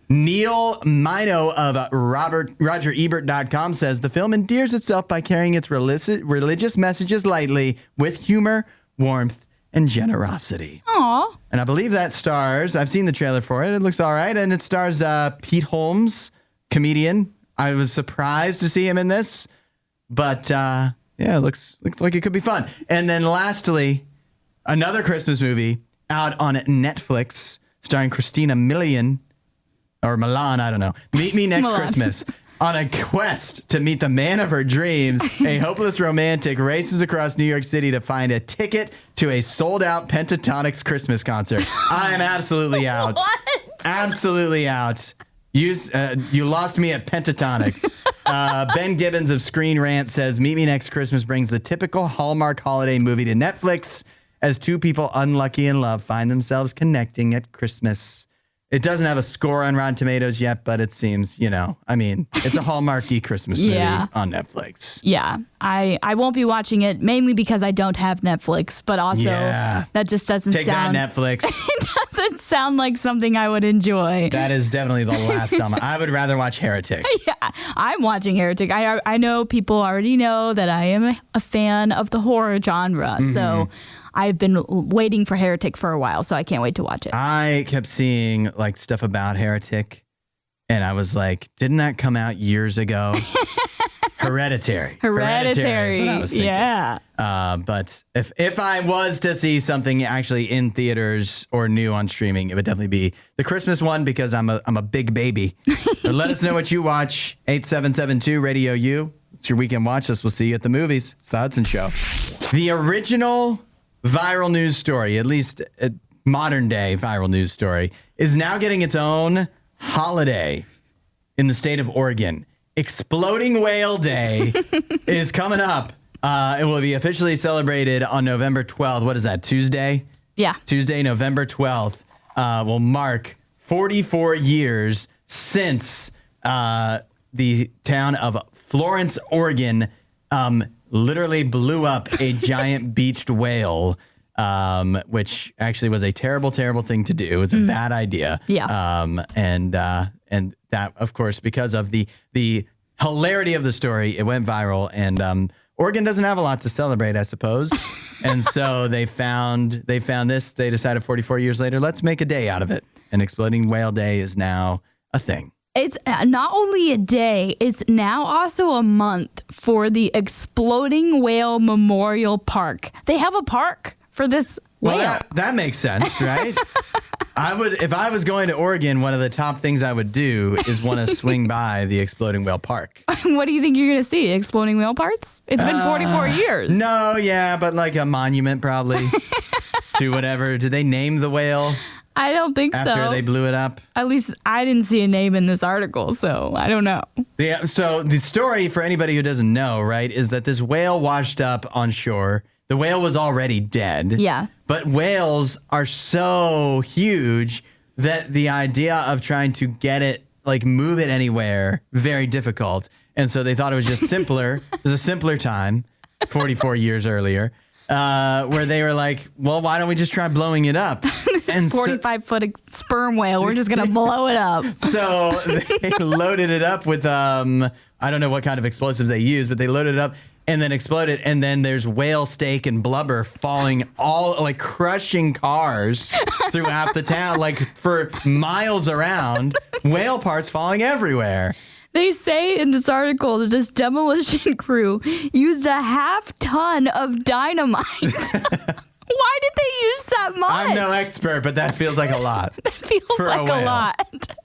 Neil Mino of RogerEbert.com says the film endears itself by carrying its religious messages lightly with humor, warmth, and generosity. Aw. And I believe that stars, I've seen the trailer for it. It looks all right. And it stars Pete Holmes, comedian. I was surprised to see him in this. But it looks like it could be fun. And then lastly, another Christmas movie out on Netflix starring Christina Milian, or Milan, I don't know. Meet Me Next Christmas. On a quest to meet the man of her dreams, a hopeless romantic races across New York City to find a ticket to a sold-out Pentatonix Christmas concert. I am absolutely out. What? Absolutely out. You lost me at Pentatonix. Ben Gibbons of Screen Rant says, Meet Me Next Christmas brings the typical Hallmark holiday movie to Netflix as 2 people unlucky in love find themselves connecting at Christmas. It doesn't have a score on Rotten Tomatoes yet, but it seems, it's a Hallmarky Christmas movie on Netflix. Yeah, I won't be watching it mainly because I don't have Netflix, but also that just doesn't sound... Take that, Netflix. It doesn't sound like something I would enjoy. That is definitely the last on I would rather watch Heretic. Yeah, I'm watching Heretic. I know people already know that I am a fan of the horror genre, so... I've been waiting for Heretic for a while, so I can't wait to watch it. I kept seeing stuff about Heretic, and I was like, didn't that come out years ago? Hereditary. Hereditary. Is what I was thinking. Yeah. But if I was to see something actually in theaters or new on streaming, it would definitely be the Christmas one because I'm a big baby. But let us know what you watch. 8772 RadioU. It's your weekend watch list. We'll see you at the movies. It's the Hudson Show. The original viral news story, at least a modern day viral news story, is now getting its own holiday in the state of Oregon. Exploding Whale Day is coming up. It will be officially celebrated on November 12th. What is that, Tuesday? Yeah. Tuesday, November 12th will mark 44 years since the town of Florence, Oregon, literally blew up a giant beached whale, which actually was a terrible, terrible thing to do. It was a bad idea. Yeah. And that, of course, because of the hilarity of the story, it went viral, and Oregon doesn't have a lot to celebrate, I suppose. And so they found this. They decided 44 years later, let's make a day out of it. And Exploding Whale Day is now a thing. It's not only a day, it's now also a month for the Exploding Whale Memorial Park. They have a park for this whale. Well, that makes sense, right? If I was going to Oregon, one of the top things I would do is want to swing by the Exploding Whale Park. What do you think you're going to see? Exploding whale parts? It's been 44 years. No, yeah, but like a monument probably to whatever. Did they name the whale? I don't think After so. they blew it up? At least I didn't see a name in this article, so I don't know. Yeah, so the story, for anybody who doesn't know, right, is that this whale washed up on shore. The whale was already dead. Yeah. But whales are so huge that the idea of trying to get it, like move it anywhere, very difficult. And so they thought it was just simpler. It was a simpler time, 44 years earlier, where they were like, well, why don't we just try blowing it up? And 45-foot sperm whale. We're just going to blow it up. So they loaded it up with, I don't know what kind of explosive they used, but they loaded it up and then exploded. And then there's whale steak and blubber falling all, like crushing cars throughout the town, like for miles around, whale parts falling everywhere. They say in this article that this demolition crew used a half-ton of dynamite. Why did they use that much? I'm no expert, but that feels like a lot. That feels like a lot.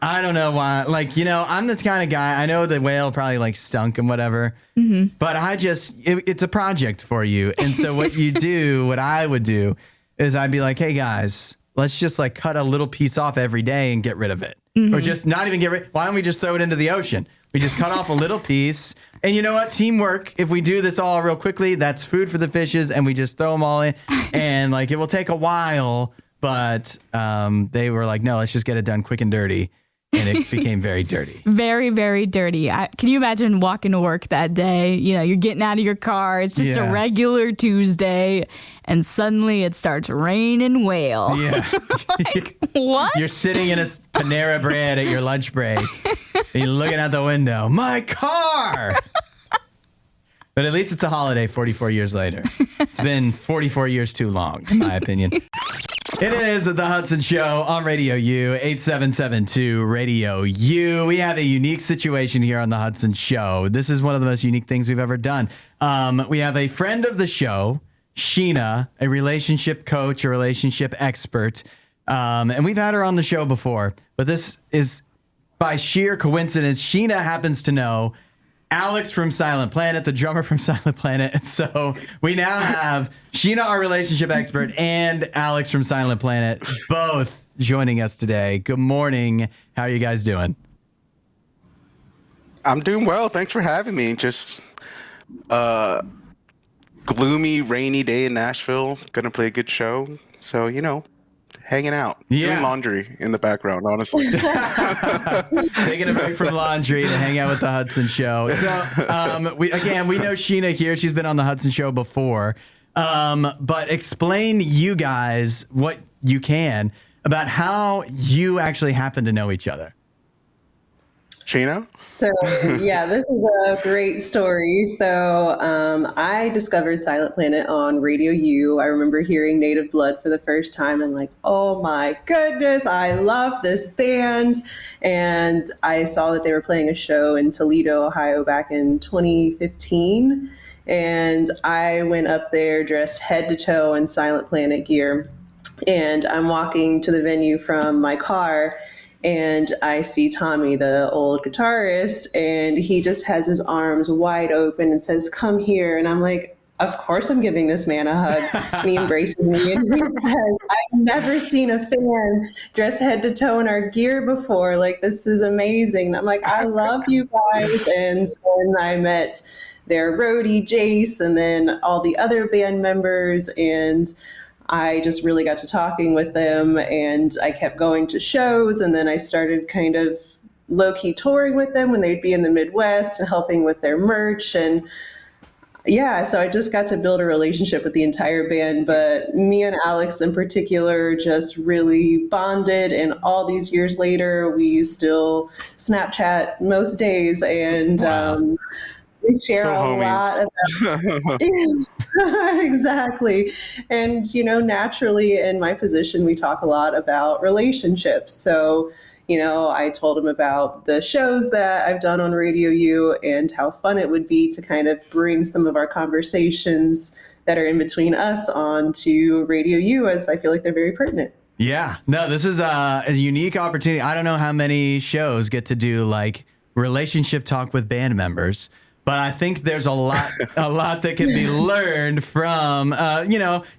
I don't know why. Like, I'm the kind of guy, I know the whale probably like stunk and whatever, but it's a project for you. And so what I would do is I'd be like, hey guys, let's just like cut a little piece off every day and get rid of it. Or just not even why don't we just throw it into the ocean? We just cut off a little piece. And you know what? Teamwork. If we do this all real quickly, that's food for the fishes, and we just throw them all in. And like it will take a while, but they were like, no, let's just get it done quick and dirty. And it became very dirty. Very, very dirty. Can you imagine walking to work that day? You're getting out of your car. It's just a regular Tuesday. And suddenly it starts raining whale. Yeah. Like, what? You're sitting in a Panera Bread at your lunch break. And you're looking out the window. My car! But at least it's a holiday 44 years later. It's been 44 years too long, in my opinion. It is the Hudson Show on RadioU, 8772 RadioU. We have a unique situation here on the Hudson Show. This is one of the most unique things we've ever done. We have a friend of the show, Sheena, a relationship coach, a relationship expert. And we've had her on the show before, but this is by sheer coincidence. Sheena happens to know Alex from Silent Planet, the drummer from Silent Planet. And so we now have Sheena, our relationship expert, and Alex from Silent Planet, both joining us today. Good morning. How are you guys doing? I'm doing well. Thanks for having me. Just gloomy, rainy day in Nashville. Gonna play a good show. So, hanging out. Yeah. Doing laundry in the background, honestly. Taking a break from laundry to hang out with the Hudson Show. So we know Sheena here. She's been on the Hudson Show before. But explain, you guys, what you can about how you actually happen to know each other. Sheena? So, yeah, this is a great story. So, I discovered Silent Planet on RadioU. I remember hearing Native Blood for the first time and like, oh my goodness, I love this band. And I saw that they were playing a show in Toledo, Ohio back in 2015. And I went up there dressed head to toe in Silent Planet gear. And I'm walking to the venue from my car. And I see Tommy, the old guitarist, and he just has his arms wide open and says, come here. And I'm like, of course I'm giving this man a hug. And he embraces me and he says, I've never seen a fan dress head to toe in our gear before. Like, this is amazing. And I'm like, I love you guys. And so then I met their roadie, Jace, and then all the other band members. And I just really got to talking with them, and I kept going to shows, and then I started kind of low-key touring with them when they'd be in the Midwest and helping with their merch. And Yeah, so I just got to build a relationship with the entire band, but me and Alex in particular just really bonded. And all these years later, we still Snapchat most days, and Wow. we share So a homies. lot about exactly. And, naturally in my position, we talk a lot about relationships. So, I told him about the shows that I've done on Radio U and how fun it would be to kind of bring some of our conversations that are in between us onto Radio U, as I feel like they're very pertinent. Yeah, no, this is a unique opportunity. I don't know how many shows get to do like relationship talk with band members, but I think there's a lot that can be learned from,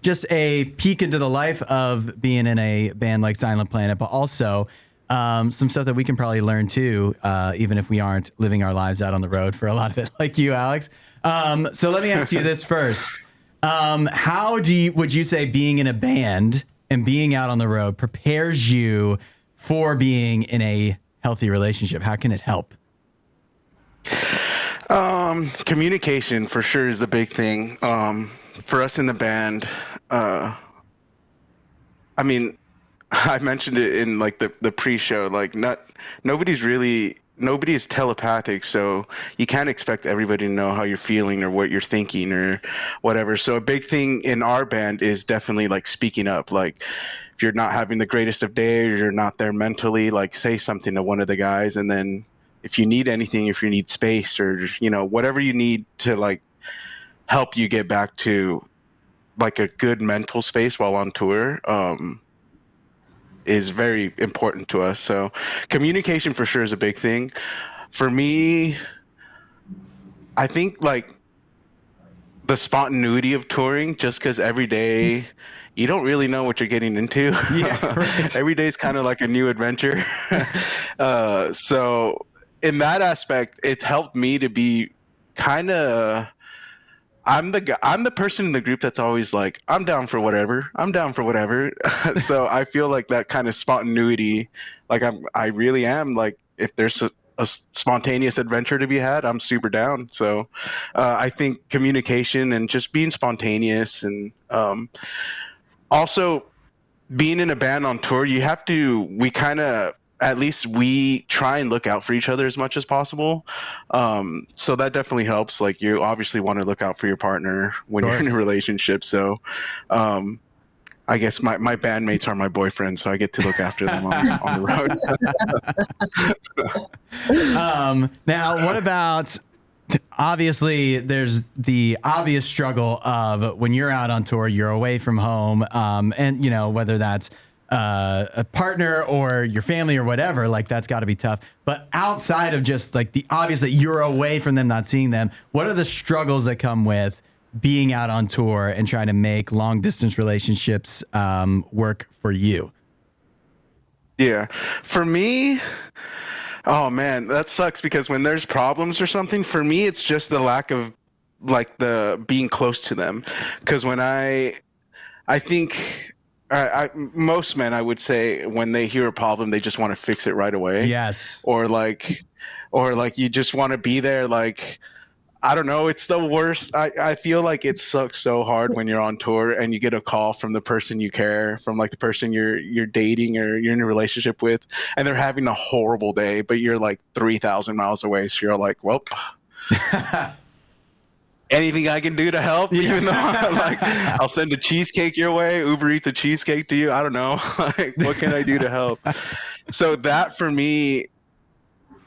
just a peek into the life of being in a band like Silent Planet, but also some stuff that we can probably learn too, even if we aren't living our lives out on the road for a lot of it, like you, Alex. So let me ask you this first. Would you say being in a band and being out on the road prepares you for being in a healthy relationship? How can it help? Communication for sure is the big thing. For us in the band, I mean, I mentioned it in like the pre-show, like nobody's telepathic, so you can't expect everybody to know how you're feeling or what you're thinking or whatever. So a big thing in our band is definitely like speaking up. Like if you're not having the greatest of days, you're not there mentally, like say something to one of the guys. And then if you need anything, if you need space or, whatever you need to like help you get back to like a good mental space while on tour, is very important to us. So communication for sure is a big thing. For me, I think like the spontaneity of touring, just because every day you don't really know what you're getting into. Yeah, right. Every day is kind of like a new adventure. So in that aspect, it's helped me to be kind of I'm the person in the group that's always like, I'm down for whatever. I'm down for whatever. So I feel like that kind of spontaneity, like I really am like, if there's a spontaneous adventure to be had, I'm super down. So I think communication and just being spontaneous and also being in a band on tour, at least we try and look out for each other as much as possible. So that definitely helps. Like you obviously want to look out for your partner when you're in a relationship. So I guess my bandmates are my boyfriends, so I get to look after them on the road. Now, what about, obviously, there's the obvious struggle of when you're out on tour, you're away from home, and, whether that's a partner or your family or whatever, like that's got to be tough. But outside of just like the obvious that you're away from them, not seeing them, what are the struggles that come with being out on tour and trying to make long distance relationships work for you? Yeah. For me, oh man, that sucks because when there's problems or something, for me, it's just the lack of like the being close to them. Because when I think most men, I would say, when they hear a problem, they just want to fix it right away. Yes. Or like you just want to be there. Like, I don't know. It's the worst. I feel like it sucks so hard when you're on tour and you get a call from the person you care, from like the person you're dating or you're in a relationship with, and they're having a horrible day, but you're like 3,000 miles away. So you're like, well, anything I can do to help, even though I'll send a cheesecake your way, Uber Eats a cheesecake to you. I don't know. Like, what can I do to help? So that for me,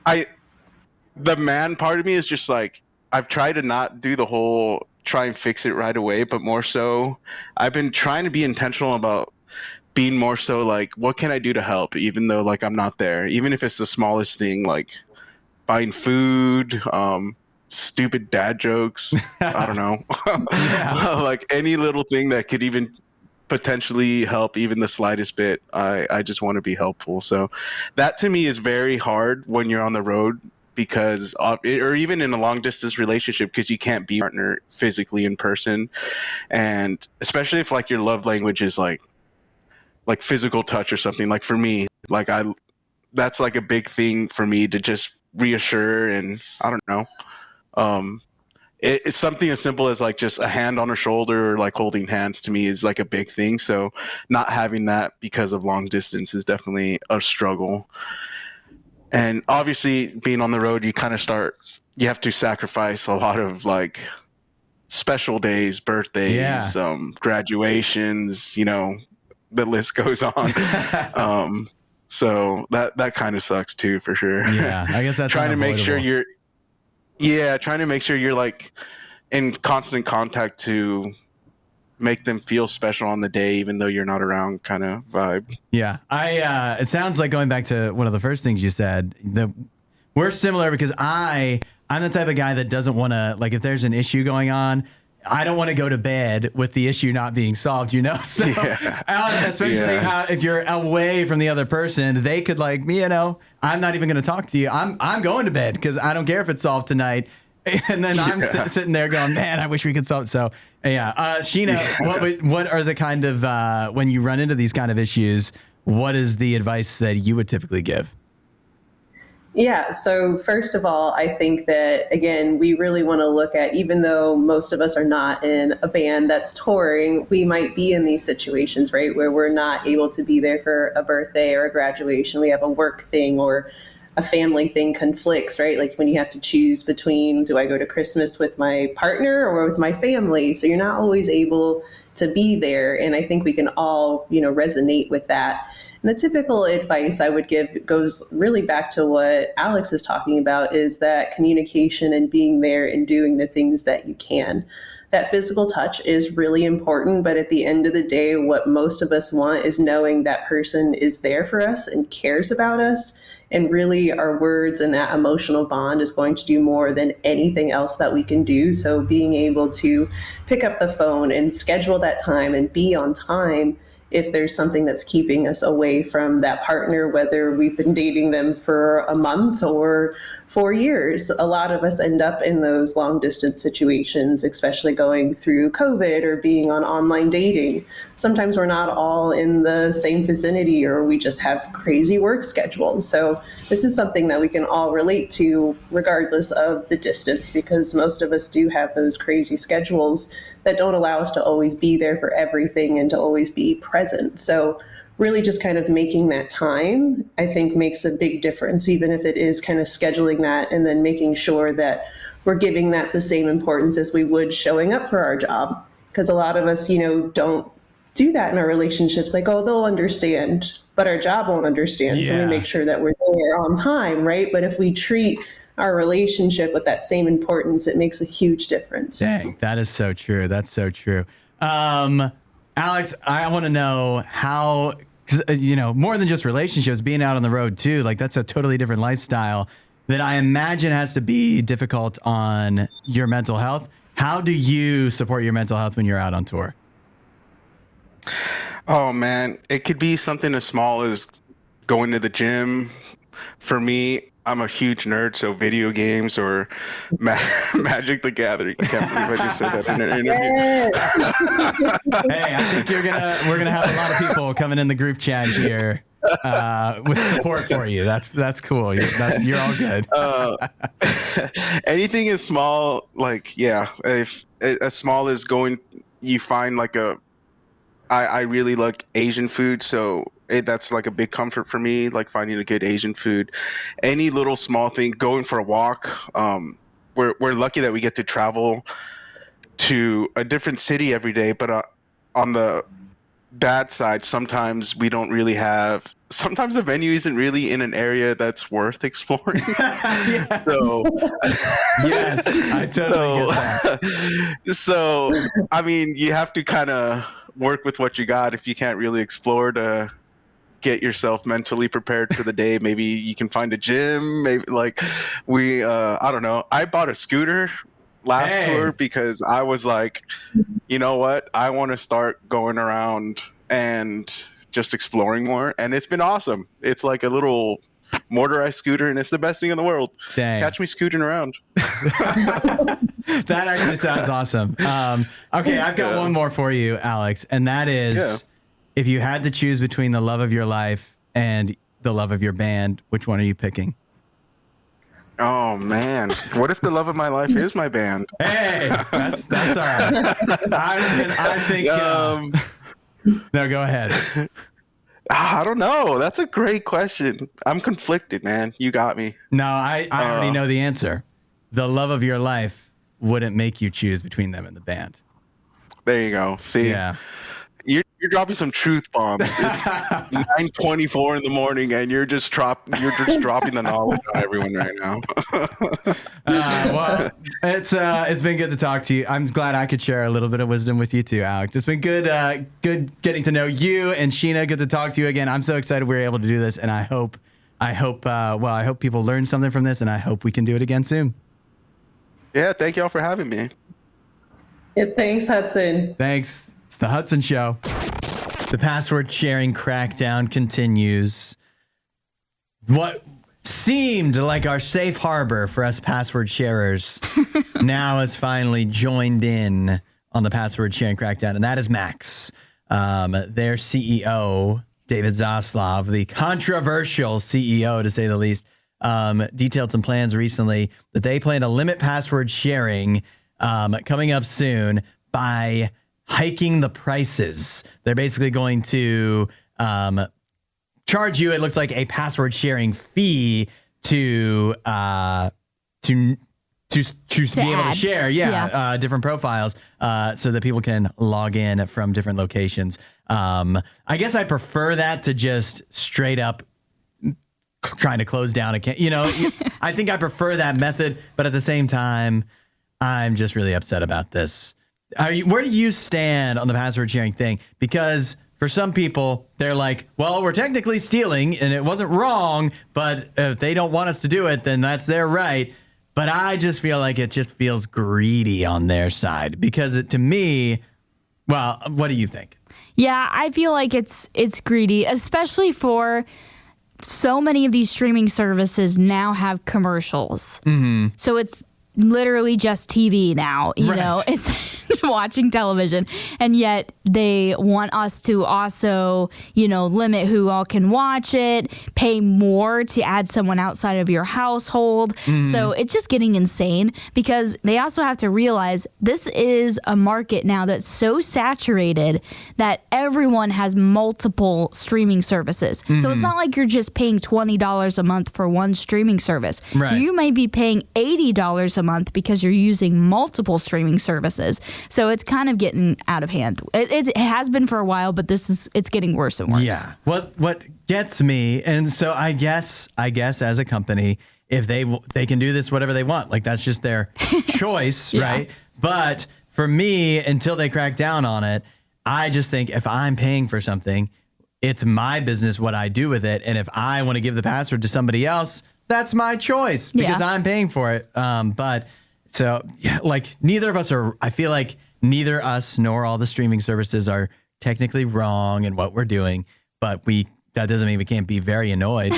the man part of me is just like, I've tried to not do the whole try and fix it right away, but more so I've been trying to be intentional about being more so like, what can I do to help? Even though like I'm not there, even if it's the smallest thing, like buying food, stupid dad jokes. I don't know. Like any little thing that could even potentially help even the slightest bit. I just want to be helpful. So that to me is very hard when you're on the road because or even in a long distance relationship, because you can't be a partner physically in person. And especially if like your love language is like physical touch or something. Like for me, like that's like a big thing for me to just reassure and I don't know, it's something as simple as like just a hand on her shoulder or like holding hands to me is like a big thing. So not having that because of long distance is definitely a struggle. And obviously being on the road, you have to sacrifice a lot of like special days, birthdays, graduations, the list goes on. So that kind of sucks too, for sure. Yeah, I guess that's trying to make sure you're like in constant contact to make them feel special on the day, even though you're not around, kind of vibe. Yeah. It sounds like, going back to one of the first things you said, we're similar, because I'm the type of guy that doesn't want to, like, if there's an issue going on, I don't want to go to bed with the issue not being solved, So, especially if you're away from the other person, they could, like, I'm not even going to talk to you. I'm going to bed because I don't care if it's solved tonight. And then I'm sitting there going, man, I wish we could solve it. So, Sheena, what are the kind of, when you run into these kind of issues, what is the advice that you would typically give? Yeah. So first of all, I think that, again, we really want to look at, even though most of us are not in a band that's touring, we might be in these situations, right, where we're not able to be there for a birthday or a graduation. We have a work thing or a family thing conflicts, right? Like when you have to choose between, do I go to Christmas with my partner or with my family? So you're not always able to be there. And I think we can all, resonate with that. And the typical advice I would give goes really back to what Alex is talking about, is that communication and being there and doing the things that you can. That physical touch is really important, but at the end of the day, what most of us want is knowing that person is there for us and cares about us. And really, our words and that emotional bond is going to do more than anything else that we can do. So being able to pick up the phone and schedule that time and be on time if there's something that's keeping us away from that partner, whether we've been dating them for a month or 4 years. A lot of us end up in those long distance situations, especially going through COVID or being on online dating. Sometimes we're not all in the same vicinity, or we just have crazy work schedules. So this is something that we can all relate to regardless of the distance, because most of us do have those crazy schedules that don't allow us to always be there for everything and to always be present. So really just kind of making that time, I think, makes a big difference, even if it is kind of scheduling that and then making sure that we're giving that the same importance as we would showing up for our job. Because a lot of us, don't do that in our relationships. Like, oh, they'll understand, but our job won't understand. So we make sure that we're there on time, right? But if we treat our relationship with that same importance, it makes a huge difference. Dang, that is so true. That's so true. Alex, I want to know how, more than just relationships, being out on the road too, like that's a totally different lifestyle that I imagine has to be difficult on your mental health. How do you support your mental health when you're out on tour? Oh man, it could be something as small as going to the gym. For me, I'm a huge nerd, so video games or Magic the Gathering. I can't believe I just said that in an interview. Hey, I think we're gonna have a lot of people coming in the group chat here with support for you. That's cool. You're all good. Anything is small, like if as small as going, you find like I really like Asian food, so that's like a big comfort for me, like finding a good Asian food. Any little small thing, going for a walk. We're lucky that we get to travel to a different city every day, but on the bad side, sometimes we don't really have. Sometimes the venue isn't really in an area that's worth exploring. Yes. So, yes, I totally get that. So, I mean, you have to kind of work with what you got. If you can't really explore to get yourself mentally prepared for the day, maybe you can find a gym. Maybe like I don't know. I bought a scooter last tour because I was like, you know what? I want to start going around and just exploring more. And it's been awesome. It's like a little motorized scooter, and it's the best thing in the world. Dang. Catch me scooting around. That actually sounds awesome. Okay, I've got one more for you, Alex, and that is, if you had to choose between the love of your life and the love of your band, which one are you picking? Oh man, what if the love of my life is my band? Hey, that's all right. I think. No, go ahead. I don't know. That's a great question. I'm conflicted, man. You got me. No, I already know the answer. The love of your life wouldn't make you choose between them and the band. There you go. See, Yeah. you're dropping some truth bombs. It's 9:24 in the morning, and you're just dropping the knowledge on everyone right now. Well, it's been good to talk to you. I'm glad I could share a little bit of wisdom with you too, Alex. It's been good getting to know you and Sheena. Good to talk to you again. I'm so excited we were able to do this, and I hope people learned something from this, and I hope we can do it again soon. Yeah, thank y'all for having me. Yeah, thanks, Hudson. Thanks. It's the Hudson Show. The password sharing crackdown continues. What seemed like our safe harbor for us password sharers now has finally joined in on the password sharing crackdown, and that is Max. Their CEO, David Zaslav, the controversial CEO to say the least, detailed some plans recently that they plan to limit password sharing coming up soon by hiking the prices. They're basically going to charge you, it looks like, a password sharing fee to be able to share different profiles so that people can log in from different locations. I guess I prefer that to just straight up trying to close down account. I think I prefer that method, but at the same time, I'm just really upset about this. Where do you stand on the password sharing thing? Because for some people, they're like, well, we're technically stealing and it wasn't wrong, but if they don't want us to do it, then that's their right. But I just feel like it just feels greedy on their side because to me, well, what do you think? Yeah, I feel like it's greedy, especially for so many of these streaming services now have commercials. Mm-hmm. So it's literally just TV now, you know, it's watching television, and yet they want us to also, limit who all can watch it, pay more to add someone outside of your household. So it's just getting insane because they also have to realize this is a market now that's so saturated that everyone has multiple streaming services. So it's not like you're just paying $20 a month for one streaming service. Right. You may be paying $80 a month because you're using multiple streaming services. So it's kind of getting out of hand. It has been for a while, but it's getting worse and worse. Yeah. What gets me, and so I guess as a company, if they can do this whatever they want, like that's just their choice, right? But for me, until they crack down on it, I just think if I'm paying for something, it's my business what I do with it, and if I want to give the password to somebody else, that's my choice because I'm paying for it. But so like neither of us are. I feel like neither us nor all the streaming services are technically wrong in what we're doing, but that doesn't mean we can't be very annoyed.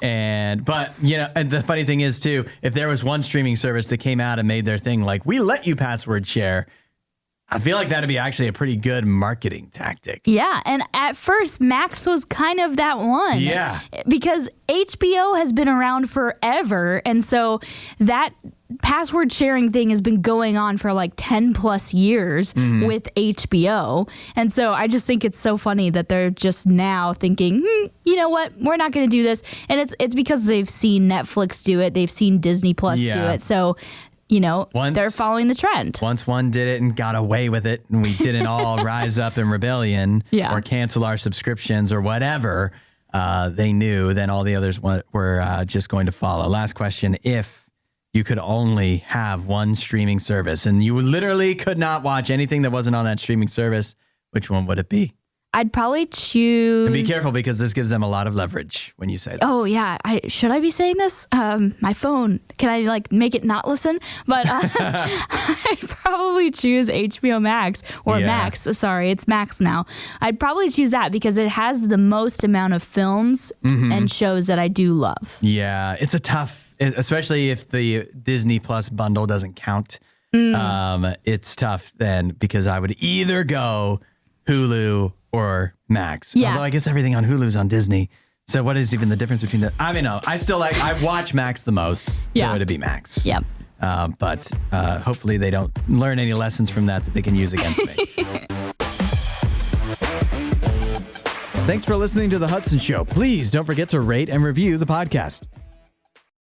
But and the funny thing is too, if there was one streaming service that came out and made their thing like, we let you password share, I feel like that'd be actually a pretty good marketing tactic. Yeah, and at first, Max was kind of that one. Yeah. Because HBO has been around forever, and so that password sharing thing has been going on for like 10 plus years with HBO. And so I just think it's so funny that they're just now thinking, you know what, we're not going to do this. And it's because they've seen Netflix do it. They've seen Disney Plus do it. So they're following the trend. Once one did it and got away with it, and we didn't all rise up in rebellion or cancel our subscriptions or whatever, they knew, then all the others were just going to follow. Last question. If you could only have one streaming service and you literally could not watch anything that wasn't on that streaming service, which one would it be? I'd probably choose... And be careful because this gives them a lot of leverage when you say that. Oh, yeah. Should I be saying this? My phone. Can I make it not listen? But I'd probably choose HBO Max or Max. Sorry, it's Max now. I'd probably choose that because it has the most amount of films and shows that I do love. Yeah, it's a tough... Especially if the Disney Plus bundle doesn't count. It's tough then because I would either go Hulu or Max. Yeah. Although I guess everything on Hulu is on Disney. So what is even the difference between the? I mean, no, I watch Max the most, Yeah. so it'd be Max. Yep. But hopefully they don't learn any lessons from that they can use against me. Thanks for listening to The Hudson Show. Please don't forget to rate and review the podcast.